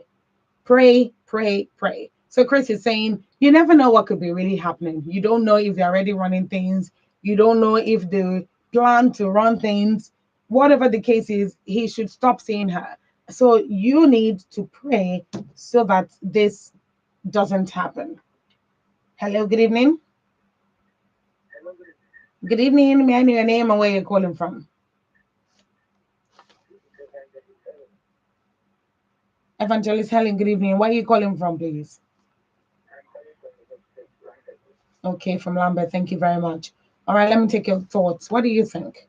Pray, pray, pray. So Chris is saying, you never know what could be really happening. You don't know if they're already running things. You don't know if they plan to run things. Whatever the case is, he should stop seeing her. So you need to pray so that this doesn't happen. Hello, good evening. Good evening. May I know your name and where you're calling from? Evangelist Helen, good evening. Where are you calling from, please? Okay, from Lambert. Thank you very much. All right, let me take your thoughts. What do you think?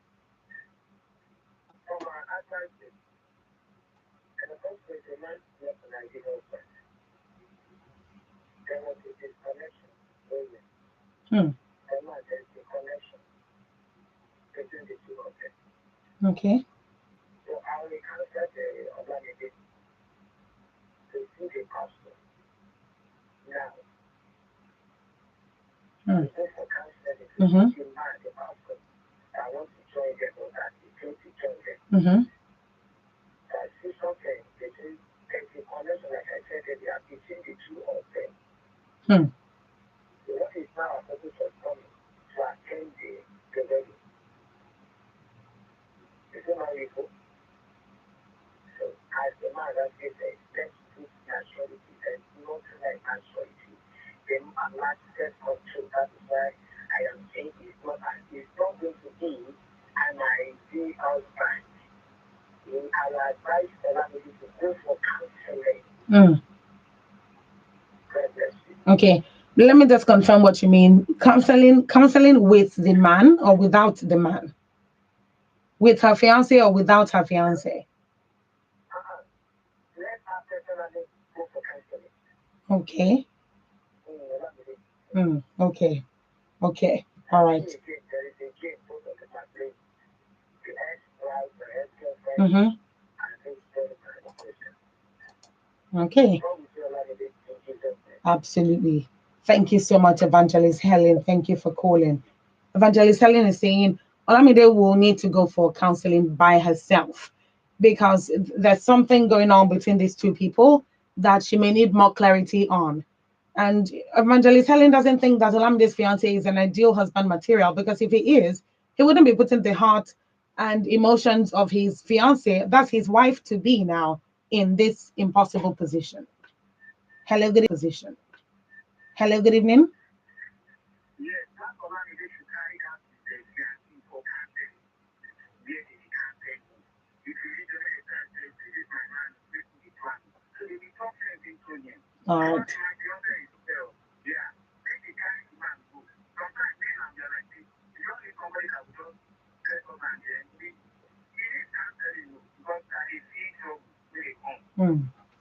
Hmm. Okay. Hmm. Mm-hmm. Mm-hmm. Hmm. Hmm. Okay. Let me just confirm what you mean. Counseling with the man or without the man? With her fiance or without her fiance? Okay. Hmm. Okay. Okay. All right. Mm-hmm. Okay. Absolutely. Thank you so much, Evangelist Helen. Thank you for calling. Evangelist Helen is saying Olamide will need to go for counseling by herself because there's something going on between these two people that she may need more clarity on. And Evangelist Helen doesn't think that Olamide's fiance is an ideal husband material because if he is, he wouldn't be putting the heart and emotions of his fiance, that's his wife to be now, in this impossible position. Hello, good position. Hello, good evening. All right.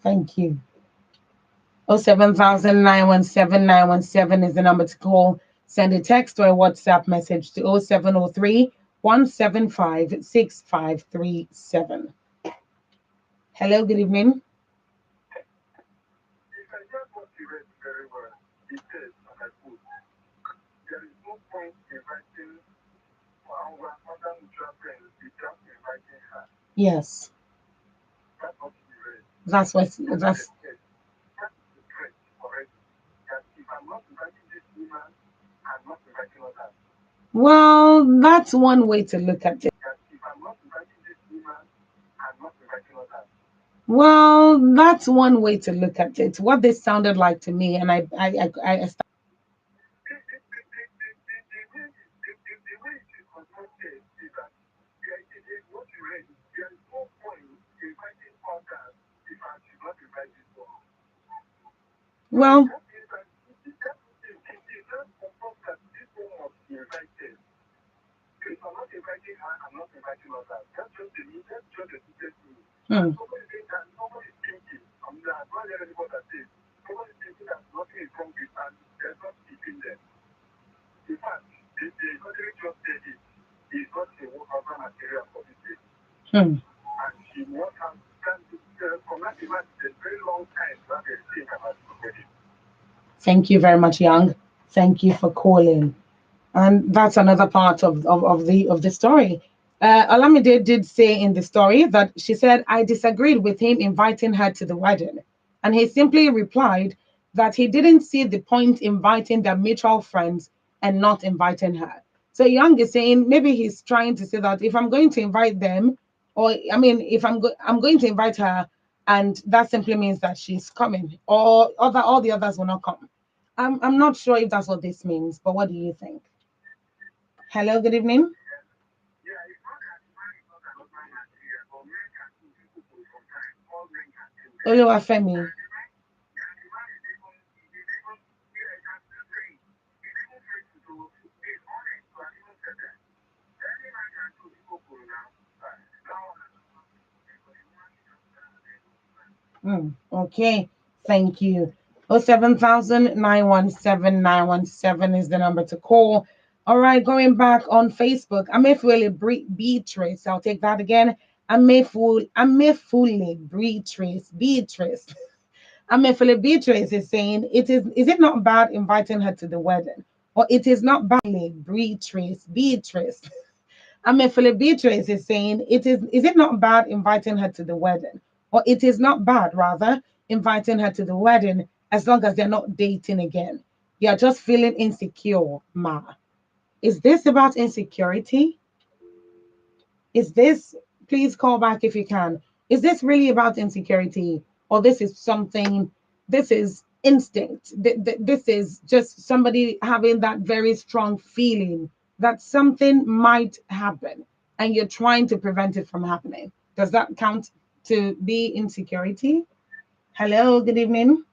Thank you. 07000 is the number to call. Send a text or a WhatsApp message to 0703 175 6537. Hello, good evening. Yes, that's what that's. Well, that's one way to look at it. Well, that's one way to look at it. What this sounded like to me, and I well, hmm. Hmm. Thank you very much, Young. Thank you for calling. And that's another part of the story. Olamide did say in the story that she said, I disagreed with him inviting her to the wedding. And he simply replied that he didn't see the point inviting their mutual friends and not inviting her. So Young is saying maybe he's trying to say that if I'm going to invite them, or I mean, if I'm going to invite her, and that simply means that she's coming, or all the others will not come. I'm not sure if that's what this means, but what do you think? Hello, good evening. Oluwafemi. Okay, thank you. 07000 is the number to call. All right, going back on Facebook, Amefule Beatrice. I'll take that again. Amefule Beatrice. Amefule Beatrice is saying, is it not bad inviting her to the wedding? Or it is not bad, Beatrice. Amefule Beatrice is saying, is it not bad inviting her to the wedding? Or it is not bad, rather, inviting her to the wedding as long as they're not dating again. You're just feeling insecure, ma. Is this about insecurity? Is this, please call back if you can. Is this really about insecurity? Or this is something, this is instinct. This is just somebody having that very strong feeling that something might happen and you're trying to prevent it from happening. Does that count to be insecurity? Hello, good evening.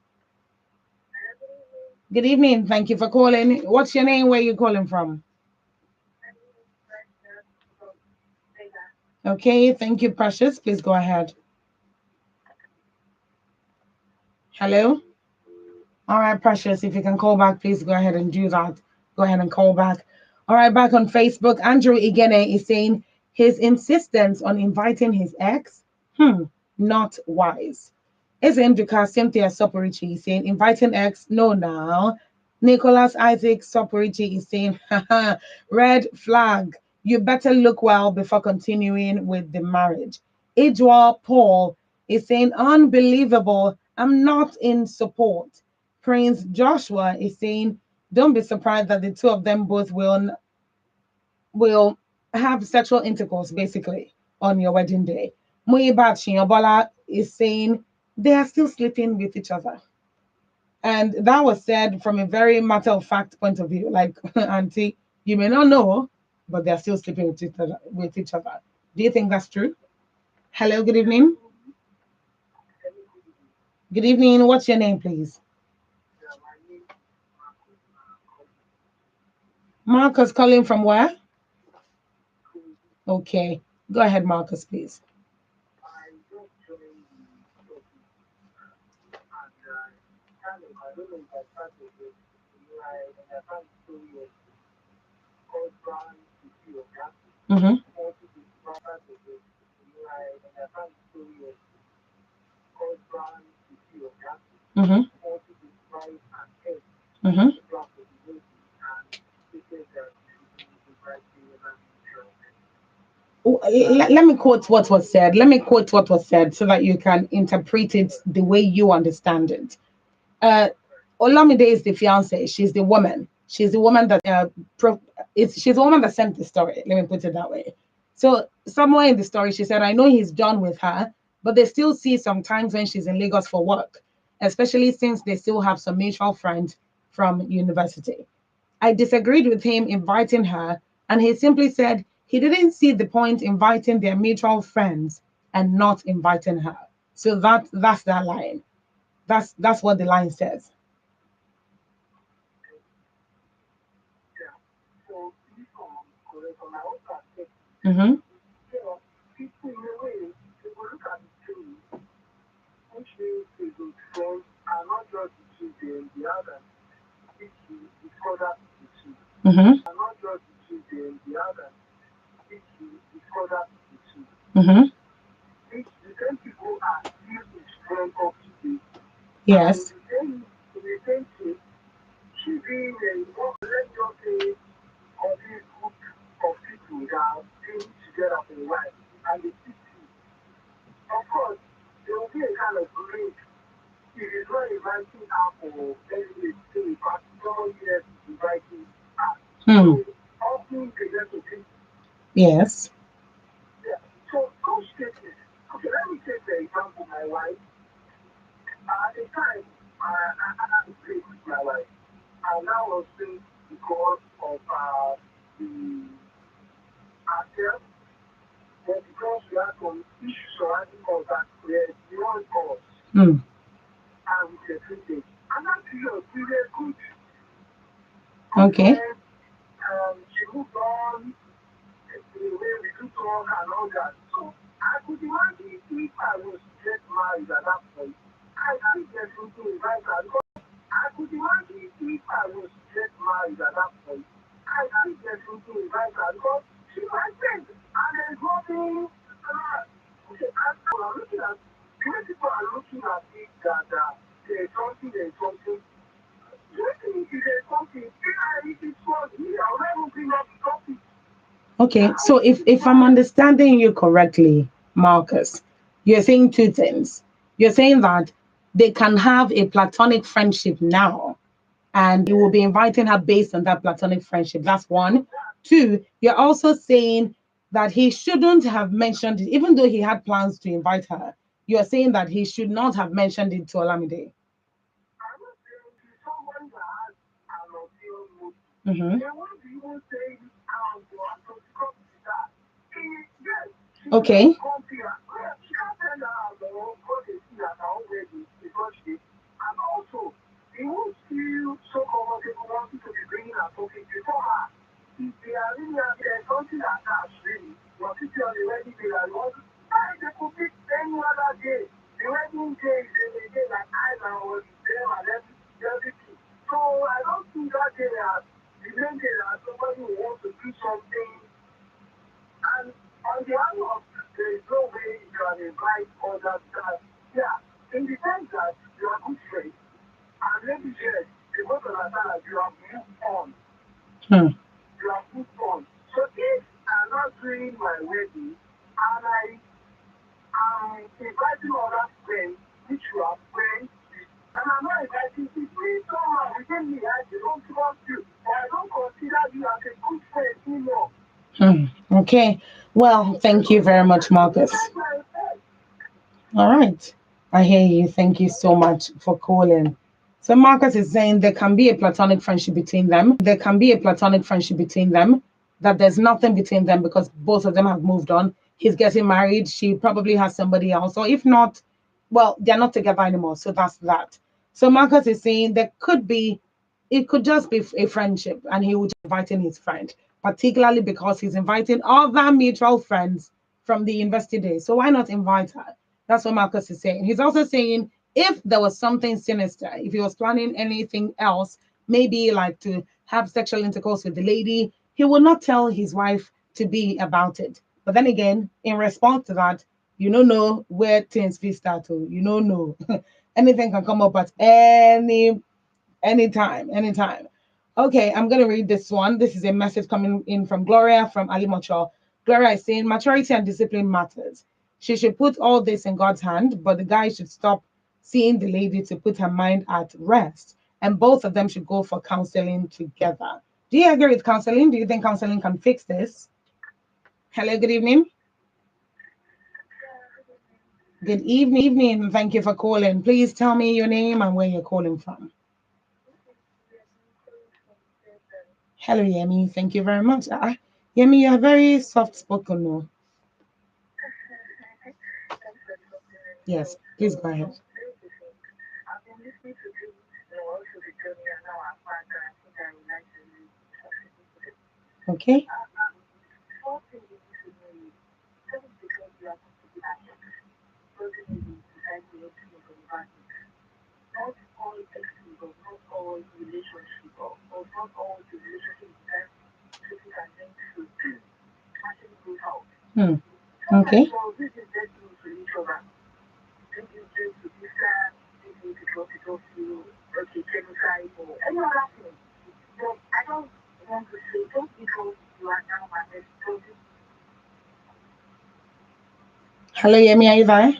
Good evening. Thank you for calling. What's your name? Where are you calling from? Okay, thank you, Precious. Please go ahead. Hello? All right, Precious, if you can call back, please go ahead and do that. Go ahead and call back. All right, back on Facebook, Andrew Igene is saying his insistence on inviting his ex, not wise. Ezendika Cynthia Soporichi is saying inviting ex, no now. Nicholas Isaac Soporichi is saying, haha, red flag. You better look well before continuing with the marriage. Edward Paul is saying, unbelievable. I'm not in support. Prince Joshua is saying, don't be surprised that the two of them both will have sexual intercourse basically on your wedding day. Muyibat Shinyobola is saying they are still sleeping with each other. And that was said from a very matter of fact point of view. Like, Auntie, you may not know, but they're still sleeping with each other. Do you think that's true? Hello, good evening. Good evening. What's your name, please? Marcus calling from where? Okay. Go ahead, Marcus, please. Mm-hmm. Mm-hmm. Mm-hmm. Let me quote what was said. Let me quote what was said so that you can interpret it the way you understand it. Olamide is the fiance. She's the woman. She's the woman that she's the woman that sent the story. Let me put it that way. So somewhere in the story, she said, "I know he's done with her, but they still see sometimes when she's in Lagos for work, especially since they still have some mutual friends from university." I disagreed with him inviting her, and he simply said he didn't see the point inviting their mutual friends and not inviting her. So that's that line. That's what the line says. Mm-hmm. Mm-hmm. Mm-hmm. Yes. is not inviting her for any particular year inviting her. Hmm. So often they get to be. Yes. Yeah. So those cases, okay, let me take the example my wife. At the time, I had to play with my wife. And that was since because of the ourselves, but because we had some issues surrounding us that were beyond us, Hmm. and we were treated. And that period, we were good. Okay. Then, she moved on, the way we do talk and all that. So I could imagine if I was to get married at that point, I can't get into a right because I could imagine if I was to get married at that point, I can't get into a right because she might think, and there's nothing. Okay, and people are looking at the way people are looking at it that there's something. Definitely, there's something. If it's for me, I'll never bring up the topic. Okay. So if I'm understanding you correctly, Marcus, you're saying two things. You're saying that they can have a platonic friendship now, and you will be inviting her based on that platonic friendship. That's one. Two, you're also saying that he shouldn't have mentioned it, even though he had plans to invite her. You're saying that he should not have mentioned it to Olamide. I'm not saying to someone that has an audio mood. Mm-hmm. They won't even say, to come to that. Yes, she Okay. come here. She can't tell her what they see at her own wedding because and also, they won't feel so comfortable wanting to be bringing her topic before her. If they are really there's something that has really, was it on the wedding day that was, they could pick any other day. The wedding day is a day like I was there and everything. So I don't think that day as the main day that somebody who wants to do something. And on the other hand, there is no way you can invite others that, yeah, in the sense that you are good friends. And maybe yes, you both understand that you have moved on. Hmm. You have moved on. So if I'm not doing my wedding and I'm inviting other friends, which you are friends with, and I'm not inviting you, please somehow within me, I don't trust you, or I don't consider you as a good friend anymore. Hmm. Okay. Well, thank you very much, Marcus. That's my friend. All right. I hear you. Thank you so much for calling. So Marcus is saying there can be a platonic friendship between them. There can be a platonic friendship between them, that there's nothing between them because both of them have moved on. He's getting married. She probably has somebody else. Or if not, well, they're not together anymore. So that's that. So Marcus is saying there could be, it could just be a friendship and he would inviting his friend, particularly because he's inviting other mutual friends from the university days. So why not invite her? That's what Marcus is saying. He's also saying if there was something sinister, if he was planning anything else, maybe like to have sexual intercourse with the lady, he would not tell his wife to be about it. But then again, in response to that, you don't know where things will start to. You don't know. Anything can come up at anytime. Okay, I'm gonna read this one. This is a message coming in from Gloria from Ali Mocho. Gloria is saying maturity and discipline matters. She should put all this in God's hand, but the guy should stop seeing the lady to put her mind at rest. And both of them should go for counseling together. Do you agree with counseling? Do you think counseling can fix this? Hello, good evening. Good evening. Thank you for calling. Please tell me your name and where you're calling from. Hello, Yemi. Thank you very much. Yemi, you're very soft spoken. No? Yes, please go ahead. I've been listening to you, also the journey and now I'm back and I think I would like to Okay. first thing you need to know is just because you are going to be adults doesn't mean you decide to let go from bad things. Not all exes or not all relationships or not all the relationship decide to be and then to actually go out. Hmm. Okay. So this is just to each other. Maybe just to distance, maybe because it don't feel okay, genocide or any other thing. So I don't want to say just because you are now my best friend. Hello, Yemi, are you there?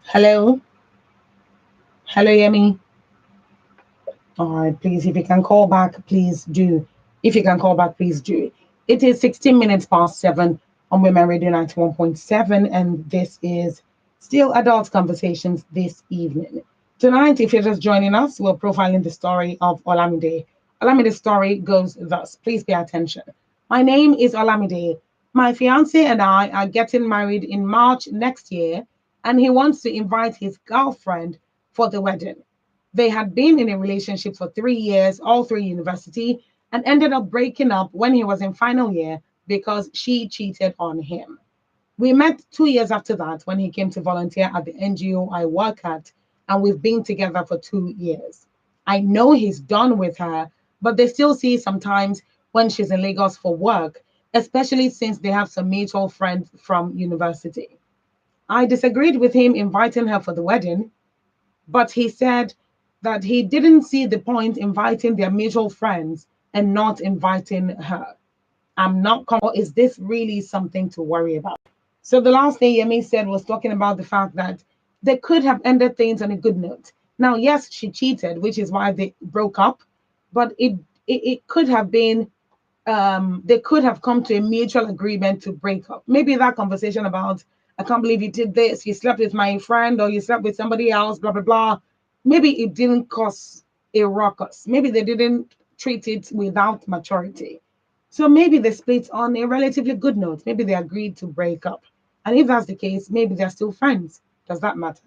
Hello. Hello, Yemi. All right, please, if you can call back, please do. If you can call back, please do. It is 16 minutes past 7 on Women Radio 91.7, and this is still Adult Conversations this evening. Tonight, if you're just joining us, we're profiling the story of Olamide. Olamide's story goes thus. Please pay attention. My name is Olamide. My fiance and I are getting married in March next year, and he wants to invite his girlfriend for the wedding. They had been in a relationship for 3 years, all through university, and ended up breaking up when he was in final year because she cheated on him. We met 2 years after that when he came to volunteer at the NGO I work at, and we've been together for 2 years. I know he's done with her, but they still see sometimes when she's in Lagos for work, especially since they have some mutual friends from university. I disagreed with him inviting her for the wedding, but he said that he didn't see the point inviting their mutual friends and not inviting her. I'm not comfortable. Is this really something to worry about? So the last thing Yemi said was talking about the fact that they could have ended things on a good note. Now, yes, she cheated, which is why they broke up, but it could have been they could have come to a mutual agreement to break up. Maybe that conversation about, I can't believe you did this, you slept with my friend or you slept with somebody else, blah, blah, blah. Maybe it didn't cause a ruckus. Maybe they didn't treat it without maturity. So maybe they split on a relatively good note. Maybe they agreed to break up. And if that's the case, maybe they're still friends. Does that matter?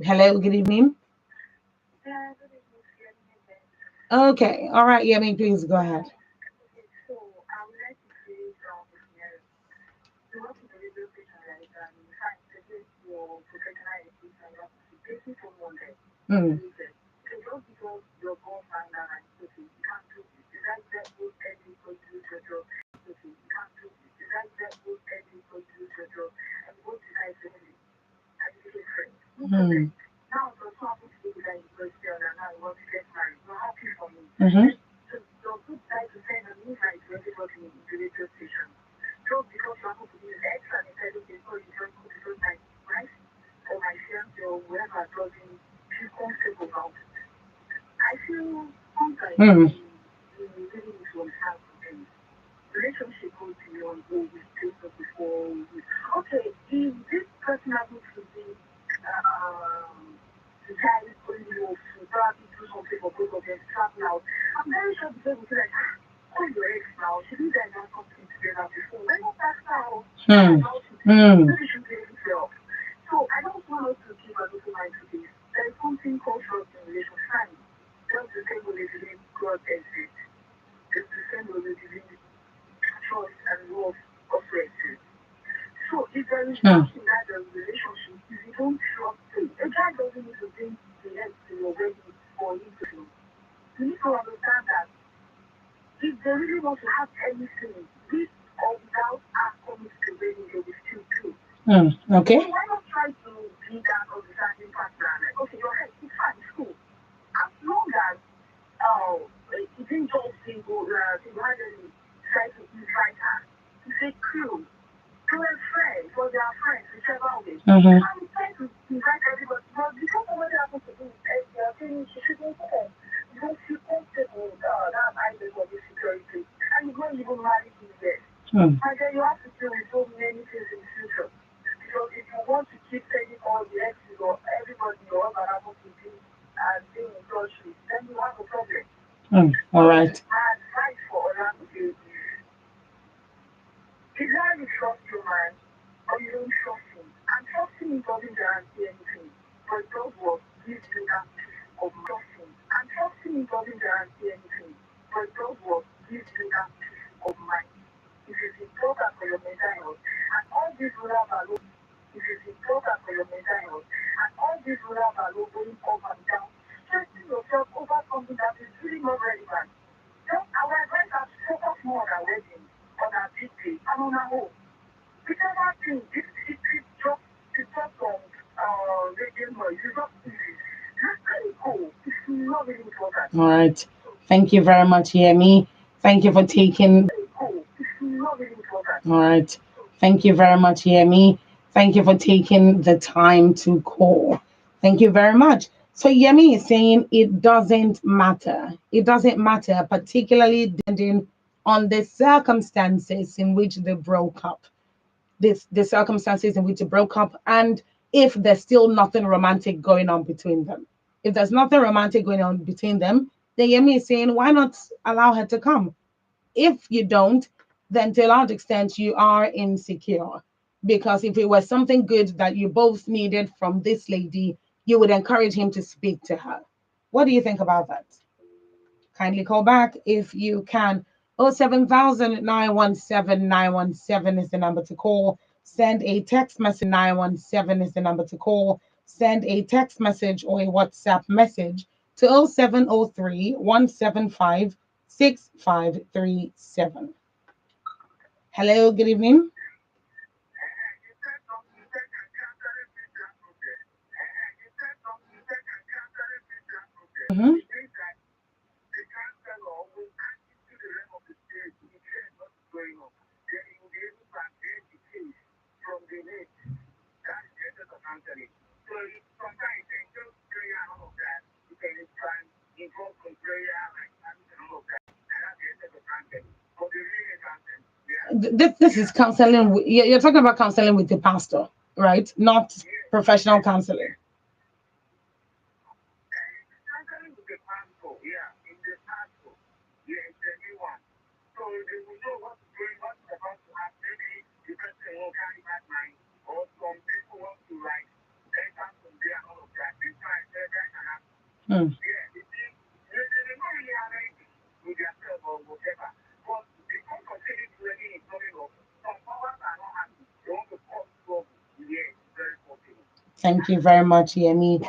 Hello, good evening. Okay, all right, Yemi, please go ahead. So I would like to say scenario. You work in a radio station, right? And in fact, to get your professional education, you have to be dating someone there. Mm. So just because you're born finder and okay, you can't do it. You guys get good every produce your job. Okay, you can't do it. You guys get good every produce your job. And both decide to do it. And you became friends. Mm. Now, so happy to be like question and now you want to get married. You're happy for me. Mm-hmm. So you're good guy to send an invite to everybody in the radio station. Just because you happen to be an ex and said, okay, so you just go to those my wife or my fiance or whoever doesn't feel comfortable about it. I feel sometimes we really need to understand some things. Relationship goes beyond what we've taken before. Okay, if this person happens to be the guy is going to probably do something for both of them, travel out, I'm very sure the person will be like, oh, your ex now, she did that not something together before. When was that now? Maybe she should be able to help. So I don't want us to keep an open mind to this. There is something called trust in relationship. Just the same way they believe God exists. It's the same way they believe trust and love also exists. So if there is something that the relationship, if you don't trust it, a guy doesn't need to bring the end to your wedding for you to know. You need to understand that if they really want to have anything, with or without us coming to the wedding, they will still do. Okay. So why not try to be that understanding partner? Like, okay, your head, it's fine, it's cool. As long as it didn't just single-handedly try to invite her to say, cool. To a friend, for their friends, whichever way. I'm trying to invite everybody, but because somebody happens to be they are saying she shouldn't come. You don't feel comfortable that I for this security. And you're going to even marry him yet. And then you have to deal with so many things in the future. Because if you want to keep sending all the exes or everybody or whatever happens to be and being in touch with, then you have a problem. All right. My advice for Orlando is either you trust your man or you don't trust him. And trusting him doesn't guarantee anything. But it does what gives you that peace of trusting. And trusting him doesn't guarantee anything. But it does what gives you that peace of mind. It is important for your mental health. And all these rural balloons, it is important for your mental health. And all these rural balloons going up and down, stressing yourself over something that is really not relevant. Just our advice is focus more on our wedding, on our big day, and on our home. Whichever thing, if it just to talk on radio noise, it's not easy. That's very cool. It's not really important. All right. Thank you very much, Yemi. Thank you for taking. Cool. It's not really important. All right. Thank you very much, Yemi. Thank you for taking the time to call. Thank you very much. So Yemi is saying it doesn't matter. It doesn't matter, particularly depending on the circumstances in which they broke up. The circumstances in which they broke up, and if there's still nothing romantic going on between them. If there's nothing romantic going on between them, then Yemi is saying, why not allow her to come? If you don't, then to a large extent you are insecure. Because if it was something good that you both needed from this lady, you would encourage him to speak to her. What do you think about that? Kindly call back if you can. 07000 917 is the number to call. Send a text message. 917 is the number to call. Send a text message or a WhatsApp message to 0703 175 6537. Hello, good evening. Mhm. This is counseling. You're talking about counseling with the pastor, right? Not professional counseling. Hmm. Thank you very much, Yemi.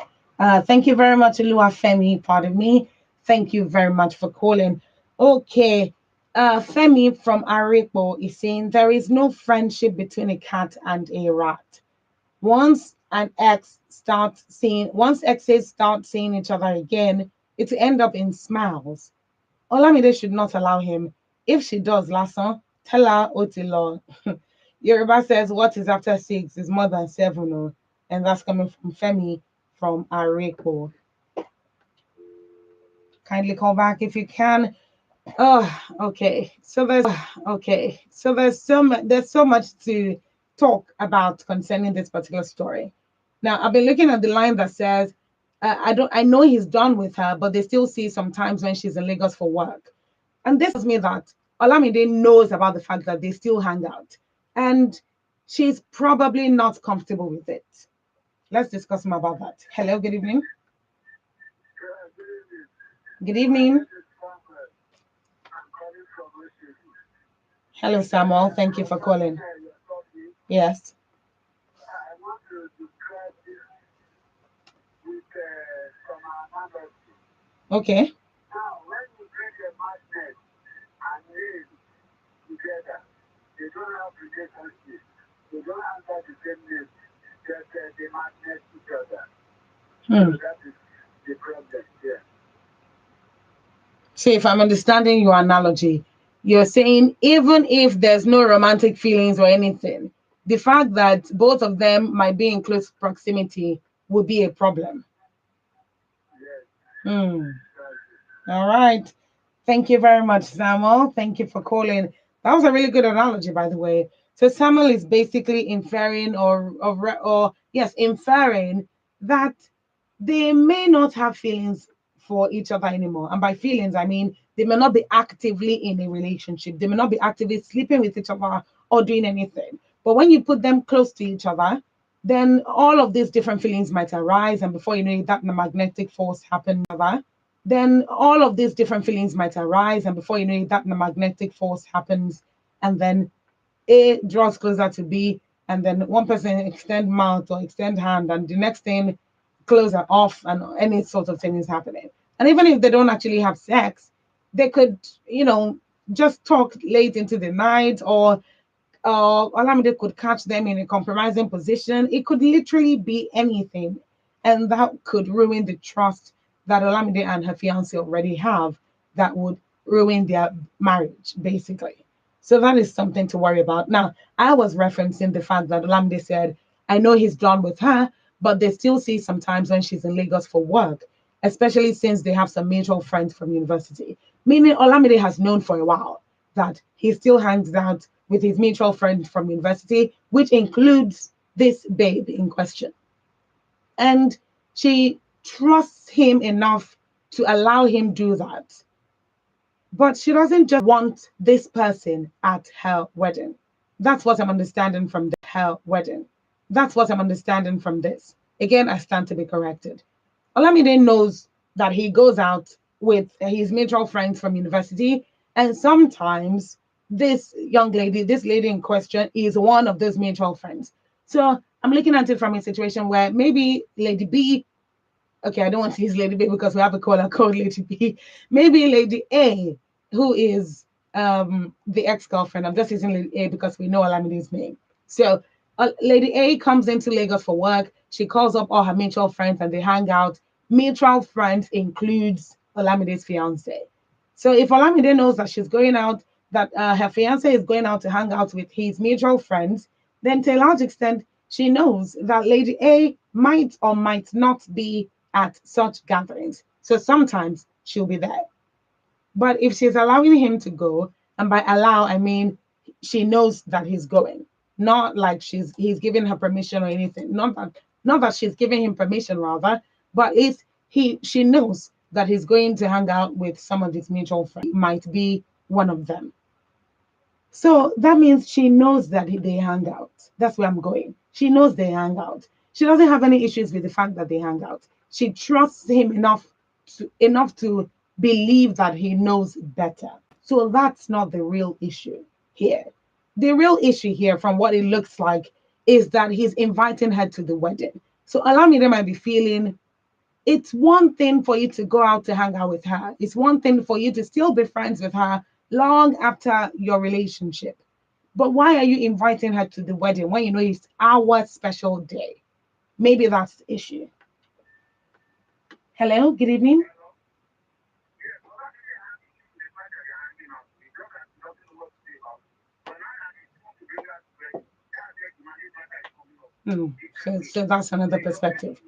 Thank you very much, Femi. Pardon me. Thank you very much for calling. Okay. Femi from Arepo is saying there is no friendship between a cat and a rat. Once exes start seeing each other again, it will end up in smiles. Olamide should not allow him. If she does, Lasan, tell her Otilo. Yoruba says what is after 6 is more than 7, oh, and that's coming from Femi from Areko. Kindly call back if you can. Oh, okay. So there's so much to talk about concerning this particular story. Now I've been looking at the line that says, I know he's done with her, but they still see sometimes when she's in Lagos for work. And this tells me that Olamide knows about the fact that they still hang out. And she's probably not comfortable with it. Let's discuss more about that. Hello, good evening. Good evening. Hello, Samuel. Thank you for calling. Yes. Okay. Hmm. So if I'm understanding your analogy, you're saying even if there's no romantic feelings or anything, the fact that both of them might be in close proximity would be a problem. Hmm. All right. Thank you very much, Samuel. Thank you for calling. That was a really good analogy, by the way. So Samuel is basically inferring or yes, inferring that they may not have feelings for each other anymore. And by feelings, I mean they may not be actively in a relationship. They may not be actively sleeping with each other or doing anything. But when you put them close to each other, then all of these different feelings might arise. And before you know it, that magnetic force happens. Then all of these different feelings might arise. And before you know it, that magnetic force happens. And then A draws closer to B. And then one person extend mouth or extend hand. And the next thing clothes are off and any sort of thing is happening. And even if they don't actually have sex, they could, just talk late into the night, or Olamide could catch them in a compromising position. It could literally be anything. And that could ruin the trust that Olamide and her fiance already have, that would ruin their marriage, basically. So that is something to worry about. Now, I was referencing the fact that Olamide said, I know he's done with her, but they still see sometimes when she's in Lagos for work, especially since they have some mutual friends from university. Meaning Olamide has known for a while that he still hangs out with his mutual friend from university, which includes this babe in question. And she trusts him enough to allow him do that. But she doesn't just want this person at her wedding. That's what I'm understanding from her wedding. That's what I'm understanding from this. Again, I stand to be corrected. Olamide knows that he goes out with his mutual friends from university, and sometimes this young lady, this lady in question, is one of those mutual friends. So I'm looking at it from a situation where maybe Lady B, okay, I don't want to use Lady B because we have a caller called Lady B. Maybe Lady A, who is the ex-girlfriend. I'm just using Lady A because we know Olamide's name. So Lady A comes into Lagos for work. She calls up all her mutual friends and they hang out. Mutual friends includes Olamide's fiance. So if Olamide knows that she's going out, that her fiance is going out to hang out with his mutual friends, then to a large extent, she knows that Lady A might or might not be at such gatherings. So sometimes she'll be there. But if she's allowing him to go, and by allow, I mean she knows that he's going, not like he's giving her permission or anything. Not that she's giving him permission, rather, but it's she knows that he's going to hang out with some of his mutual friends. Might be one of them. So that means she knows that they hang out. That's where I'm going. She knows they hang out. She doesn't have any issues with the fact that they hang out. She trusts him enough to believe that he knows better. So that's not the real issue here. The real issue here, from what it looks like, is that he's inviting her to the wedding. So Olamide might be feeling it's one thing for you to go out to hang out with her. It's one thing for you to still be friends with her long after your relationship. But why are you inviting her to the wedding when you know it's our special day? Maybe that's the issue. Hello, good evening. Hmm. So that's another perspective.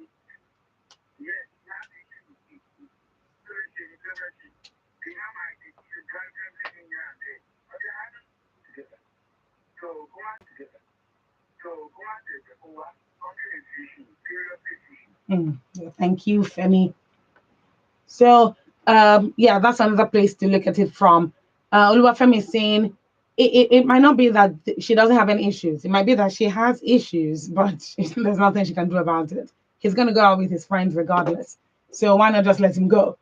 Hmm. Yeah, thank you, Femi. So, yeah, that's another place to look at it from. Oluwafemi is saying it might not be that she doesn't have any issues. It might be that she has issues, but there's nothing she can do about it. He's going to go out with his friends regardless. So why not just let him go?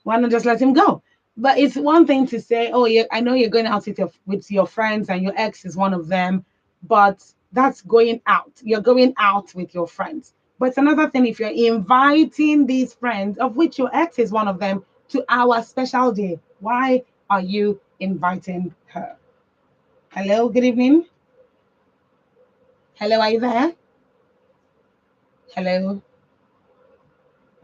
Why not just let him go? But it's one thing to say, oh, yeah, I know you're going out with your friends and your ex is one of them, but that's going out. You're going out with your friends. But it's another thing if you're inviting these friends, of which your ex is one of them, to our special day. Why are you inviting her? Hello, good evening. Hello, are you there? Hello.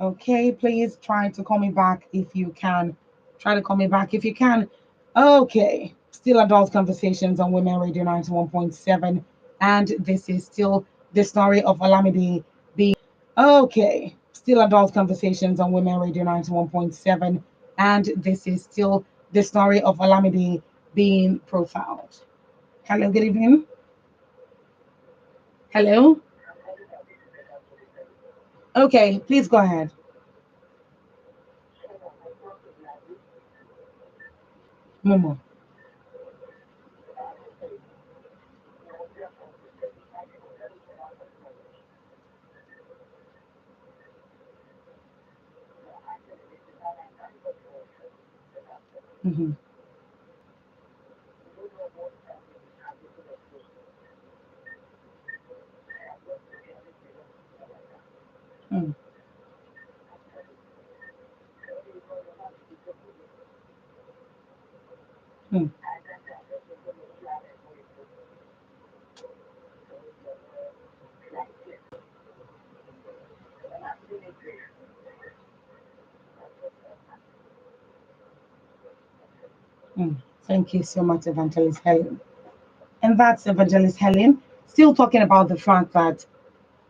Okay, please try to call me back if you can. Try to call me back if you can. Okay, still adult conversations on Women Radio 91.7. And this is still the story of Olamide being. Okay, still adult conversations on Women Radio 91.7. And this is still the story of Olamide being profiled. Hello, good evening. Hello. Okay, please go ahead. Momo. Mm-hmm. Mm-hmm. Mm. Thank you so much, Evangelist Helen. And that's Evangelist Helen still talking about the fact that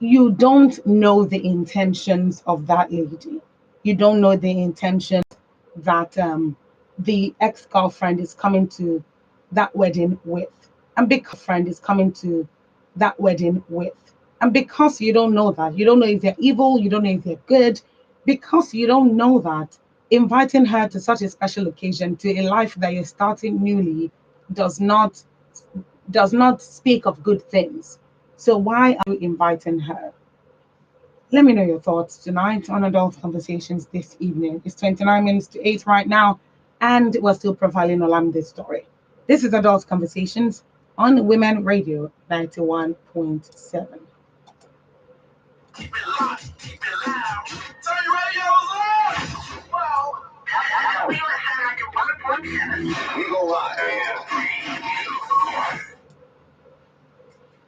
You don't know the intentions of that lady. You don't know the intentions that the ex girlfriend is coming to that wedding with. And because friend is coming to that wedding with. And because you don't know that, you don't know if they're evil, you don't know if they're good, because you don't know that, inviting her to such a special occasion, to a life that you're starting newly, does not speak of good things. So why are you inviting her? Let me know your thoughts tonight on Adult Conversations this evening. It's 29 minutes to 8 right now, and we're still profiling Olamide's story. This is Adult Conversations on Women Radio 91.7. Keep it locked, keep it loud. Turn your radios on. Wow. We go live.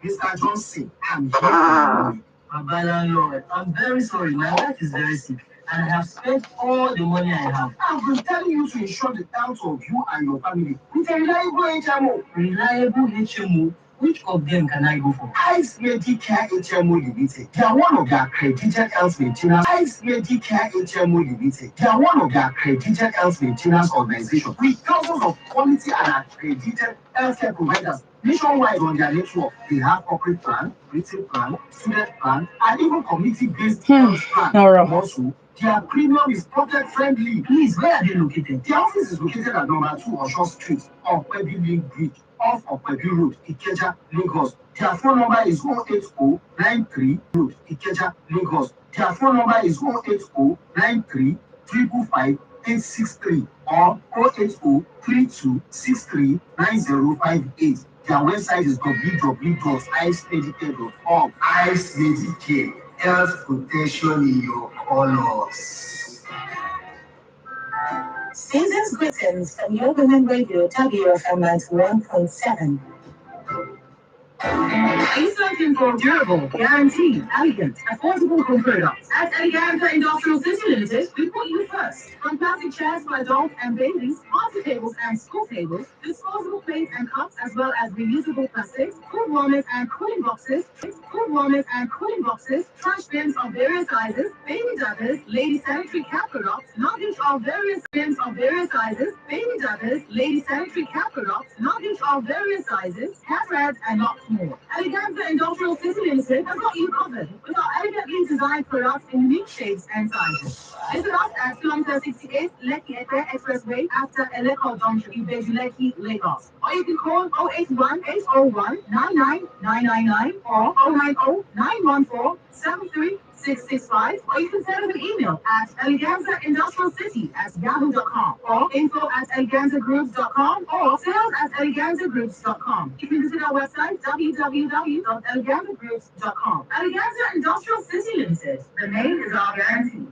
Mr. Johnson, I'm here. My landlord, I'm very sorry. My wife is very sick, and I have spent all the money I have. I've been telling you to ensure the health of you and your family with a reliable HMO. Reliable HMO. Which of them can I go for? Ice Medicare HMO Limited. They are one of the accredited health maintenance. Ice Medicare HMO Limited. They are one of the accredited health maintenance organizations with thousands of quality and accredited healthcare providers nationwide on their network. They have corporate plan, retail plan, student plan, and even community-based health plan. All right. Also, their premium is pocket friendly. Please, where are they located? The office is located at number 2 Osho Street, off Webu Link Bridge, off of Webu Road, Ikeja, Lagos. Their phone number is 08093 Road, Ikeja, Lagos. Their phone number is 08093 555 863 or 08032639058. Their website is www.icemedicare.org. Ice Medicare, health protection in your colors. Season's greetings from your Women Radio WFM 91.7. Are you searching for durable, guaranteed, elegant, affordable home products? At Eleganza Industrial City Limited, we put you first. From plastic chairs for adults and babies, party tables and school tables, disposable plates and cups, as well as reusable plastics, cool warmers and cooling boxes, trash bins of various sizes, baby diapers, lady sanitary cap products, luggage of various bins of various sizes, baby diapers, lady sanitary cap products, luggage of various sizes, hair threads, and lots more. Eleganza Industrial City Limited has got you covered with our elegantly designed products in unique shapes and sizes. Visit us at kilometer 68 Lekki Epe Expressway after Eleko Junction, Ibeju Lekki, Lagos. Or you can call 081 801 99999 or 090 914 73665, or you can send us an email at eleganzaindustrialcity@yahoo.com or info@eleganzagroups.com or sales@eleganzagroups.com. You can visit our website www.eleganzagroups.com. Eleganza Industrial City Limited. The name is our guarantee.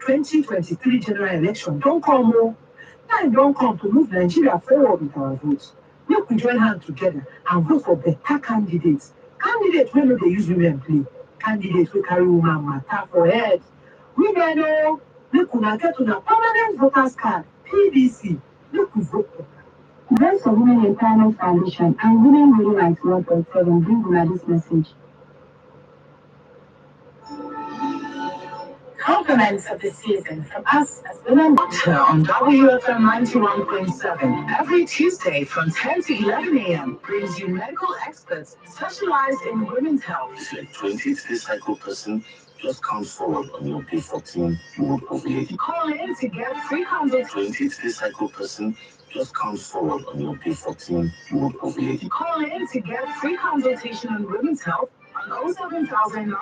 2023 general election don't come more. Time don't come to move Nigeria forward with our votes. Make we join hands together and vote for better candidates. Candidates wey no dey use women play. Candidates wey carry woman matter for head. Women o, make una get una permanent voters card, PVC. Make we vote for am. Voice for Women Empowerment Foundation and Women Reading Rights 1.7 bring you this message. Compliments of the season from us as Women Doctor on WFM 91.7 every Tuesday from 10 to 11 a.m. brings you medical experts specialized in women's health. If you're a 23 cycle person, just come forward on your day 14, you would ovulate. Call in to get free consultation. 23 cycle person, just come forward on your day 14, you would ovulate. Call in to get free consultation on women's health on 07000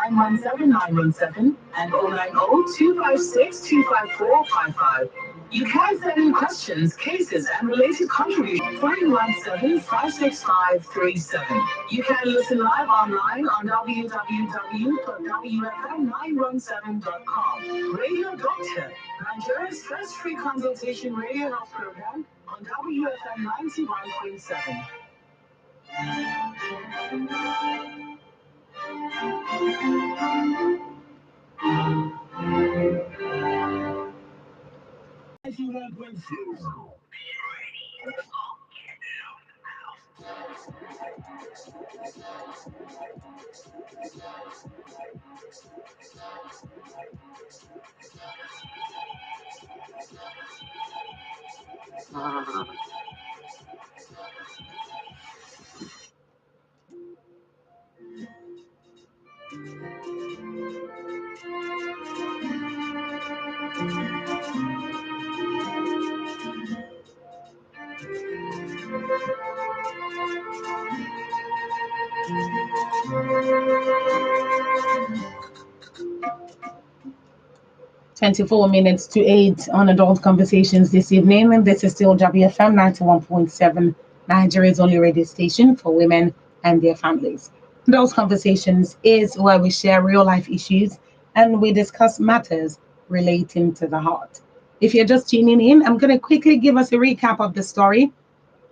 and 090-256-25455. You can send in questions, cases, and related contributions 317-56537. You can listen live online on www.wfm917.com. Radio Doctor, Nigeria's first free consultation radio health program on WFM 91.7. 24 minutes to 8 on Adult Conversations this evening. And this is still WFM 91.7, Nigeria's only radio station for women and their families. Adult Conversations is where we share real life issues and we discuss matters relating to the heart. If you're just tuning in, I'm going to quickly give us a recap of the story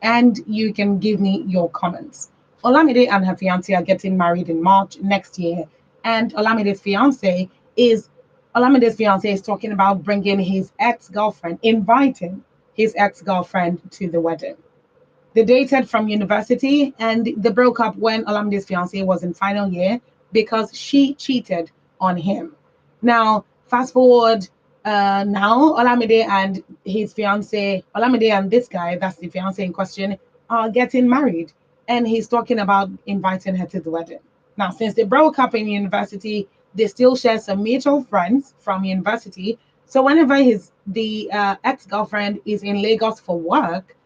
and you can give me your comments. Olamide and her fiance are getting married in March next year, and Olamide's fiance is talking about bringing his ex-girlfriend, inviting his ex-girlfriend to the wedding. They dated from university and they broke up when Olamide's fiance was in final year because she cheated on him. Now, fast forward now, Olamide and his fiance, Olamide and this guy, that's the fiance in question, are getting married. And he's talking about inviting her to the wedding. Now, since they broke up in university, they still share some mutual friends from university. So whenever the ex-girlfriend is in Lagos for work,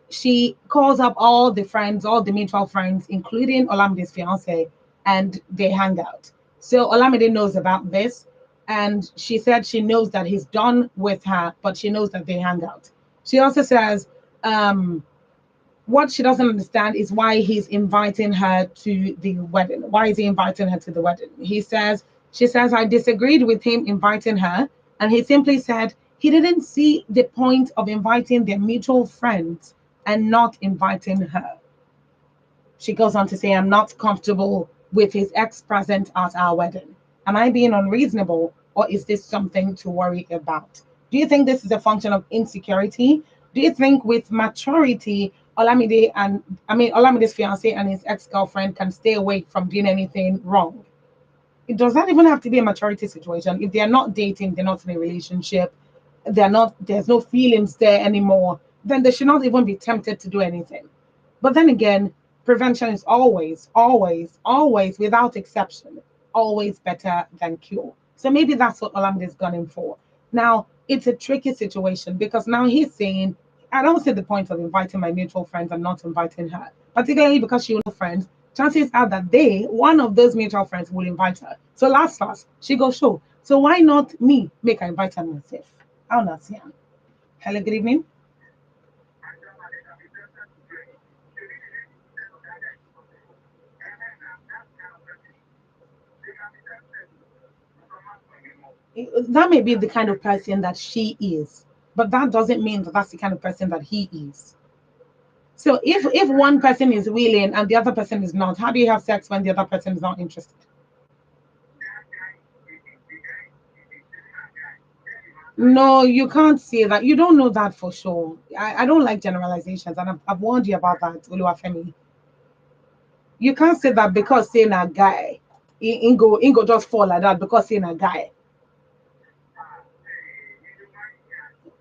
she calls up all the friends, all the mutual friends, including Olamide's fiance, and they hang out. So Olamide knows about this, and she said she knows that he's done with her, but she knows that they hang out. She also says what she doesn't understand is why he's inviting her to the wedding. Why is he inviting her to the wedding? She says, I disagreed with him inviting her, and he simply said he didn't see the point of inviting their mutual friends and not inviting her. She goes on to say, I'm not comfortable with his ex present at our wedding. Am I being unreasonable, or is this something to worry about? Do you think this is a function of insecurity? Do you think with maturity, Olamide's fiance and his ex-girlfriend can stay away from doing anything wrong? It does not even have to be a maturity situation. If they're not dating, they're not in a relationship, there's no feelings there anymore, then they should not even be tempted to do anything. But then again, prevention is always, always, always, without exception, always better than cure. So maybe that's what Olamide is gunning for. Now, it's a tricky situation because now he's saying, I don't see the point of inviting my mutual friends and not inviting her, particularly because she will know friends. Chances are that one of those mutual friends will invite her. So last, she goes, show. So why not me make her invite her myself? I'll not see her. Hello, good evening. That may be the kind of person that she is, but that doesn't mean that that's the kind of person that he is. So if one person is willing and the other person is not, how do you have sex when the other person is not interested? No, you can't say that. You don't know that for sure. I don't like generalizations, and I've warned you about that, Oluwafemi. You can't say that because saying a guy, Ingo just fall like that because saying a guy.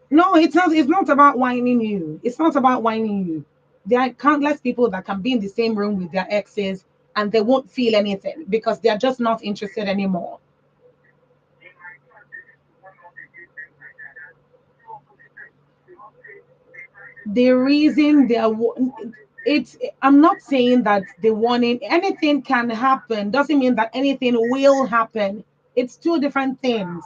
No, it's not. It's not about whining you. It's not about whining you. There are countless people that can be in the same room with their exes and they won't feel anything because they're just not interested anymore. The reason I'm not saying that the warning, anything can happen doesn't mean that anything will happen. It's two different things.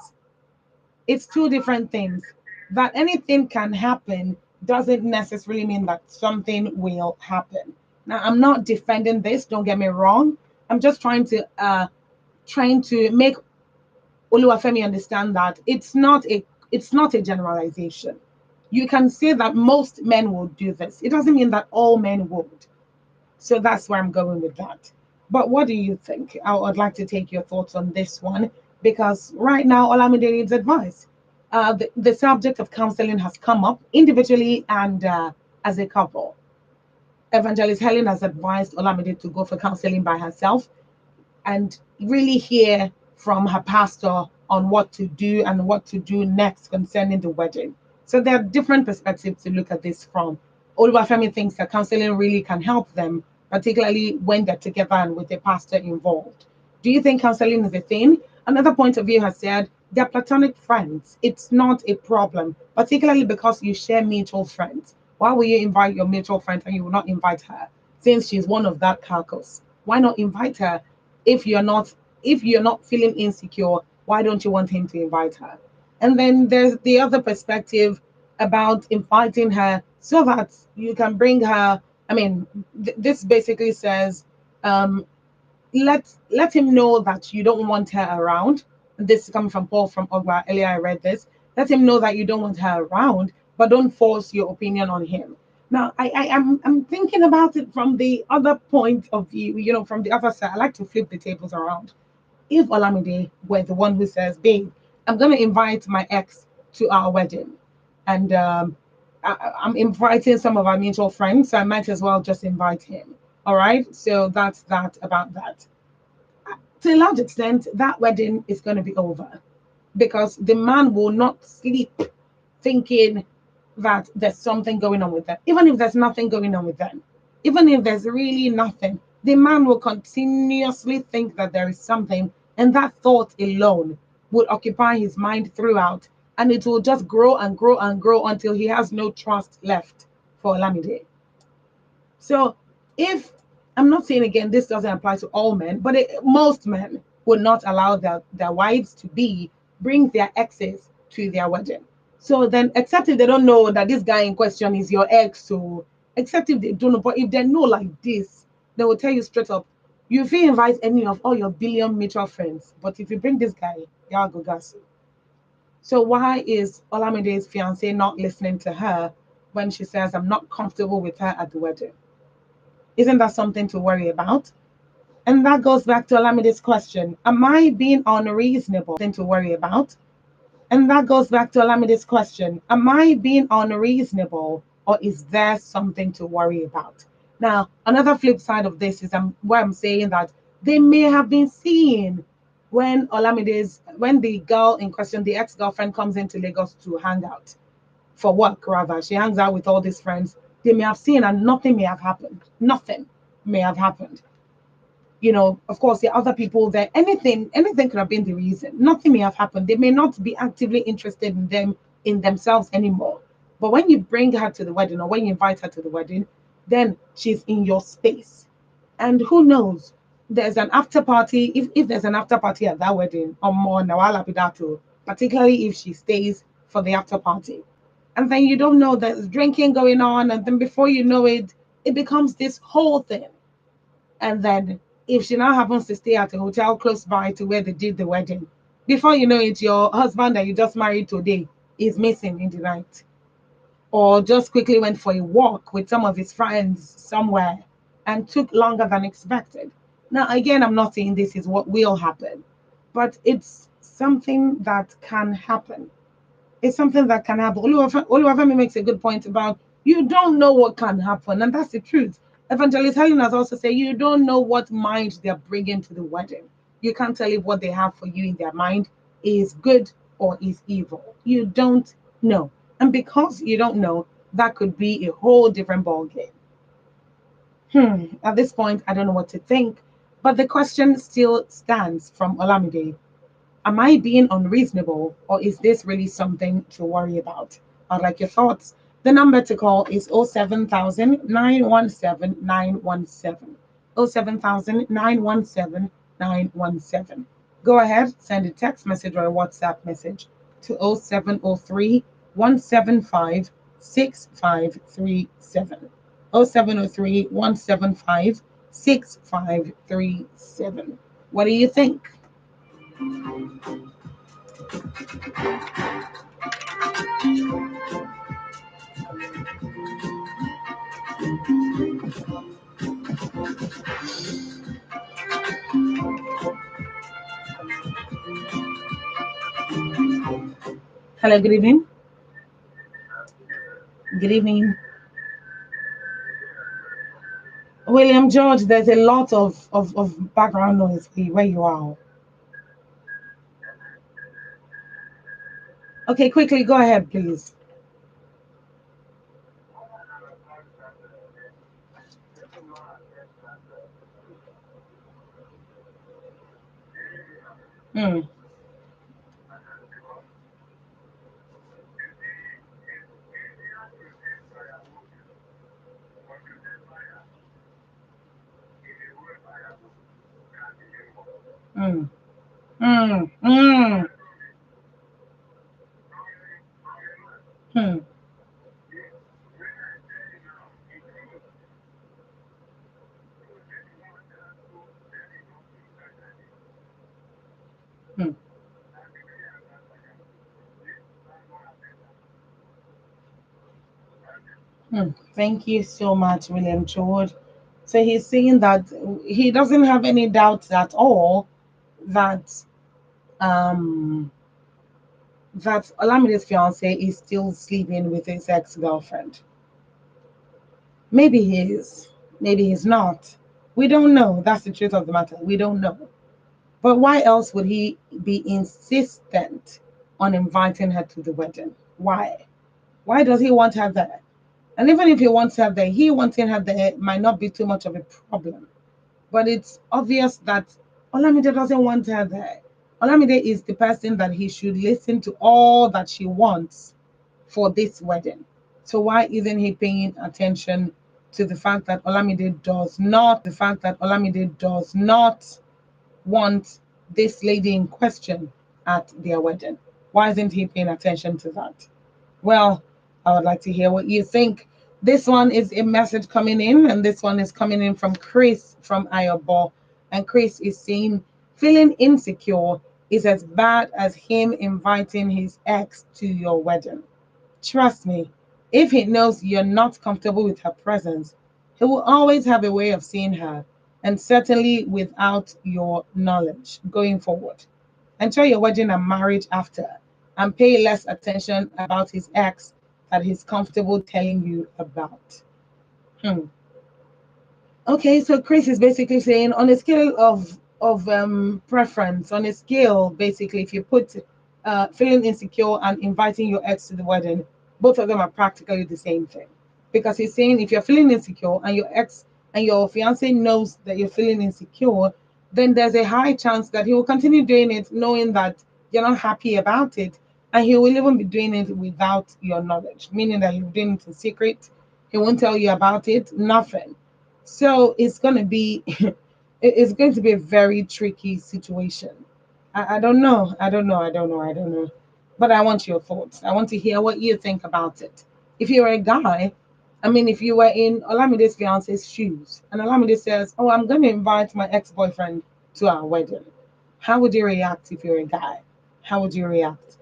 It's two different things. That anything can happen doesn't necessarily mean that something will happen. Now, I'm not defending this, don't get me wrong. I'm just trying to make Oluwafemi understand that it's not a generalization. You can say that most men will do this. It doesn't mean that all men would. So that's where I'm going with that. But what do you think? I'd like to take your thoughts on this one because right now Olamide needs advice. The subject of counseling has come up individually and as a couple. Evangelist Helen has advised Olamide to go for counseling by herself and really hear from her pastor on what to do and what to do next concerning the wedding. So there are different perspectives to look at this from. Oluwafemi thinks that counseling really can help them, particularly when they're together and with a pastor involved. Do you think counseling is a thing? Another point of view has said they're platonic friends. It's not a problem, particularly because you share mutual friends. Why will you invite your mutual friend and you will not invite her? Since she's one of that carcass, why not invite her? If you're not feeling insecure, why don't you want him to invite her? And then there's the other perspective about inviting her so that you can bring her. I mean, this basically says, um, let him know that you don't want her around. This is coming from Paul from Ogba. Earlier I read this. Let him know that you don't want her around, but don't force your opinion on him. Now I'm thinking about it from the other point of view, from the other side. I like to flip the tables around. If Olamide were the one who says, babe, I'm gonna invite my ex to our wedding, and I'm inviting some of our mutual friends, so I might as well just invite him. All right. So that's that about that. To a large extent, that wedding is going to be over because the man will not sleep thinking that there's something going on with them. Even if there's nothing going on with them, even if there's really nothing, the man will continuously think that there is something, and that thought alone would occupy his mind throughout, and it will just grow and grow and grow until he has no trust left for Olamide. So if I'm not saying again, this doesn't apply to all men, but most men would not allow their wives to bring their exes to their wedding. So then, except if they don't know that this guy in question is your ex, so except if they don't know, but if they know like this, they will tell you straight up, you feel invite any of all your billion mutual friends, but if you bring this guy, y'all go gas. So why is Olamide's fiance not listening to her when she says, I'm not comfortable with her at the wedding? Isn't that something to worry about? And that goes back to Olamide's question. Am I being unreasonable? Something to worry about. And that goes back to Olamide's question. Am I being unreasonable or is there something to worry about? Now, another flip side of this is where I'm saying that they may have been seeing when when the girl in question, the ex-girlfriend, comes into Lagos to hang out for work, rather. She hangs out with all these friends. They may have seen and nothing may have happened. Nothing may have happened. Of course, there are other people there. Anything could have been the reason. Nothing may have happened. They may not be actively interested in themselves anymore. But when you bring her to the wedding or when you invite her to the wedding, then she's in your space. And who knows? There's an after party. If there's an after party at that wedding, or more Nawala Pidato, particularly if she stays for the after party. And then you don't know there's drinking going on, and then before you know it, it becomes this whole thing. And then if she now happens to stay at a hotel close by to where they did the wedding, before you know it, your husband that you just married today is missing in the night. Or just quickly went for a walk with some of his friends somewhere and took longer than expected. Now, again, I'm not saying this is what will happen, but it's something that can happen. It's something that can happen. Oluwafemi makes a good point about you don't know what can happen, and that's the truth. Evangelist Helen has also said you don't know what mind they're bringing to the wedding. You can't tell if what they have for you in their mind is good or is evil. You don't know. And because you don't know, that could be a whole different ballgame. At this point, I don't know what to think, but the question still stands from Olamide. Am I being unreasonable or is this really something to worry about? I'd like your thoughts. The number to call is 07000 917 917. 07000 917 917. Go ahead, send a text message or a WhatsApp message to 0703 175 6537. 0703 175 6537. What do you think? Hello, good evening. Good evening. William George, there's a lot of background noise where you are. Okay, quickly, go ahead, please. Hmm. Hmm. Hmm. Hmm. Hmm. Hmm. Hmm. Thank you so much, William George. So he's saying that he doesn't have any doubts at all that um that Olamide's fiance is still sleeping with his ex-girlfriend. Maybe he is, maybe he's not. We don't know. That's the truth of the matter. We don't know. But why else would he be insistent on inviting her to the wedding? Why? Why does he want her there? And even if he wants her there, he wanting her there might not be too much of a problem. But it's obvious that Olamide doesn't want her there. Olamide is the person that he should listen to all that she wants for this wedding. So why isn't he paying attention to the fact that Olamide does not want this lady in question at their wedding? Why isn't he paying attention to that? Well, I would like to hear what you think. This one is a message coming in, and this one is coming in from Chris from Ayobo. And Chris is saying, feeling insecure is as bad as him inviting his ex to your wedding. Trust me, if he knows you're not comfortable with her presence, he will always have a way of seeing her, and certainly without your knowledge going forward. Enjoy your wedding and marriage after, and pay less attention about his ex that he's comfortable telling you about. Hmm. Okay, so Chris is basically saying on a scale of preference, on a scale basically, if you put feeling insecure and inviting your ex to the wedding, both of them are practically the same thing. Because he's saying if you're feeling insecure and your ex and your fiance knows that you're feeling insecure, then there's a high chance that he will continue doing it knowing that you're not happy about it. And he will even be doing it without your knowledge, meaning that he's doing it in secret. He won't tell you about it, nothing. So it's going to be it's going to be a very tricky situation. I don't know. I don't know. But I want your thoughts. I want to hear what you think about it. If you're a guy, I mean, if you were in Olamide's fiance's shoes and Olamide says, "Oh, I'm going to invite my ex-boyfriend to our wedding," how would you react if you're a guy? How would you react?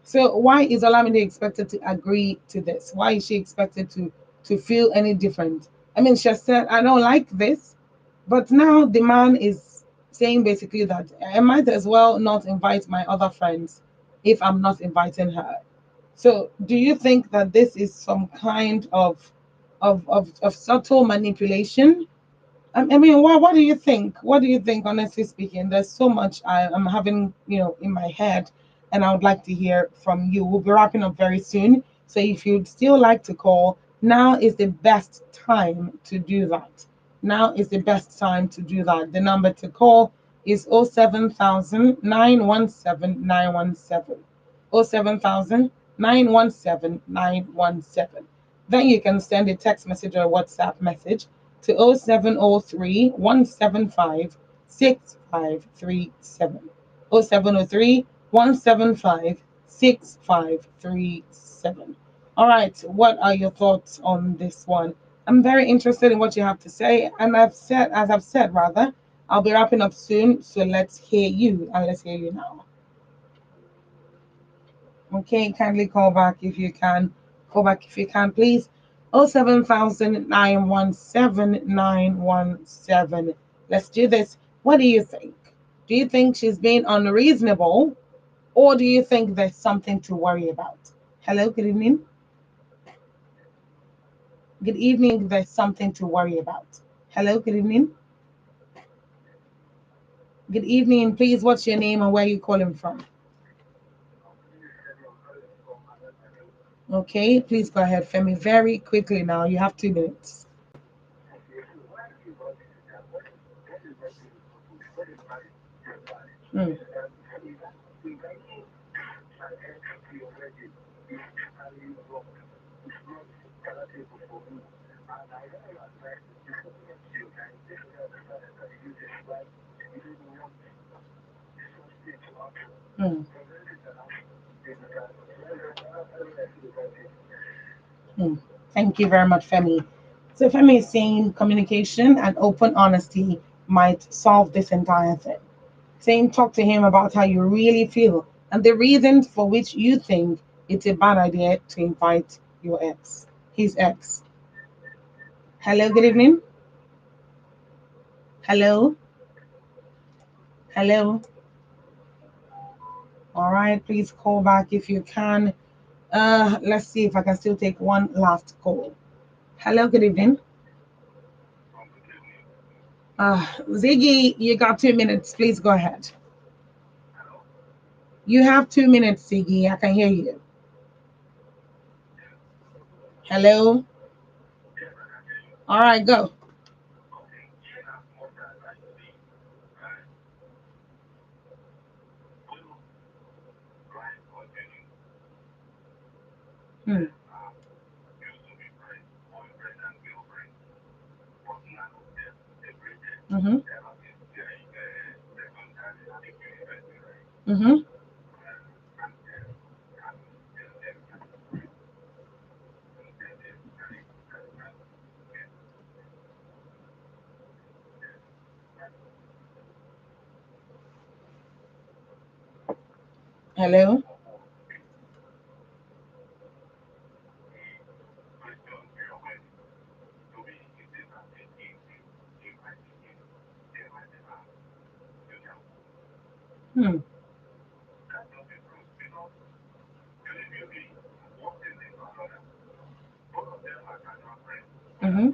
So why is Olamide expected to agree to this? Why is she expected to feel any different? I mean, she said, "I don't like this," but now the man is saying basically that I might as well not invite my other friends if I'm not inviting her. So do you think that this is some kind of subtle manipulation? I mean, what do you think? What do you think, honestly speaking? There's so much I'm having, in my head, and I would like to hear from you. We'll be wrapping up very soon. So if you'd still like to call, now is the best time to do that. Now is the best time to do that. The number to call is 07000 917 917. 07000 917 917. Then you can send a text message or a WhatsApp message to 0703 175 6537. 0703 175 6537. All right, what are your thoughts on this one? I'm very interested in what you have to say, and as I've said, rather, I'll be wrapping up soon. So let's hear you, and let's hear you now. Okay, kindly call back if you can. Call back if you can, please. 07000 917 Let's do this. What do you think? Do you think she's being unreasonable, or do you think there's something to worry about? Hello, good evening. Good evening. There's something to worry about. Hello, good evening. Good evening. Please, what's your name and where you calling from? Okay, please go ahead, Femi. Very quickly now. You have 2 minutes. Mm, mm, mm. Thank you very much, Femi. So Femi is saying communication and open honesty might solve this entire thing. Saying talk to him about how you really feel and the reasons for which you think it's a bad idea to invite his ex. Hello, good evening. Hello, hello. All right, please call back if you can. Let's see if I can still take one last call. Hello, good evening. Ziggy, you got 2 minutes. Please go ahead. You have 2 minutes, Ziggy. I can hear you. Hello. All right, go. Hmm. Mm-hmm. Mm-hmm. Hello. Hmm. Mm-hmm.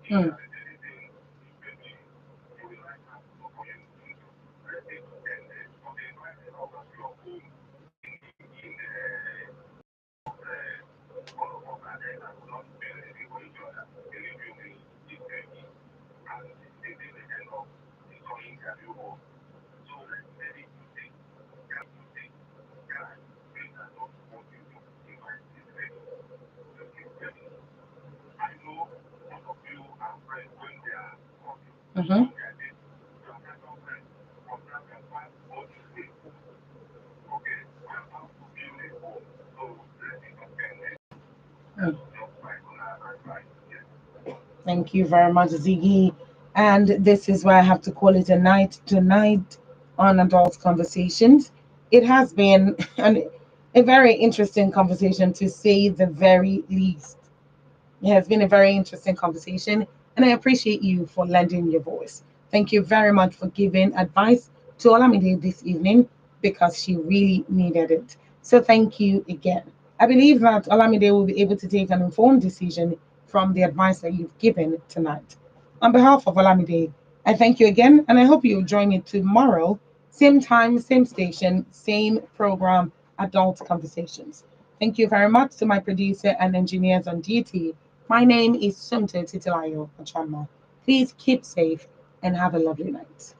Hmm. Mm-hmm. Hmm. Thank you very much, Ziggy. And this is why I have to call it a night tonight on Adult Conversations. It has been a very interesting conversation, to say the very least. It has been a very interesting conversation, and I appreciate you for lending your voice. Thank you very much for giving advice to Olamide this evening, because she really needed it. So thank you again. I believe that Olamide will be able to take an informed decision from the advice that you've given tonight. On behalf of Olamide, I thank you again, and I hope you'll join me tomorrow, same time, same station, same program, Adult Conversations. Thank you very much to my producer and engineers on duty. My name is Sumte Titilayo Achama. Please keep safe and have a lovely night.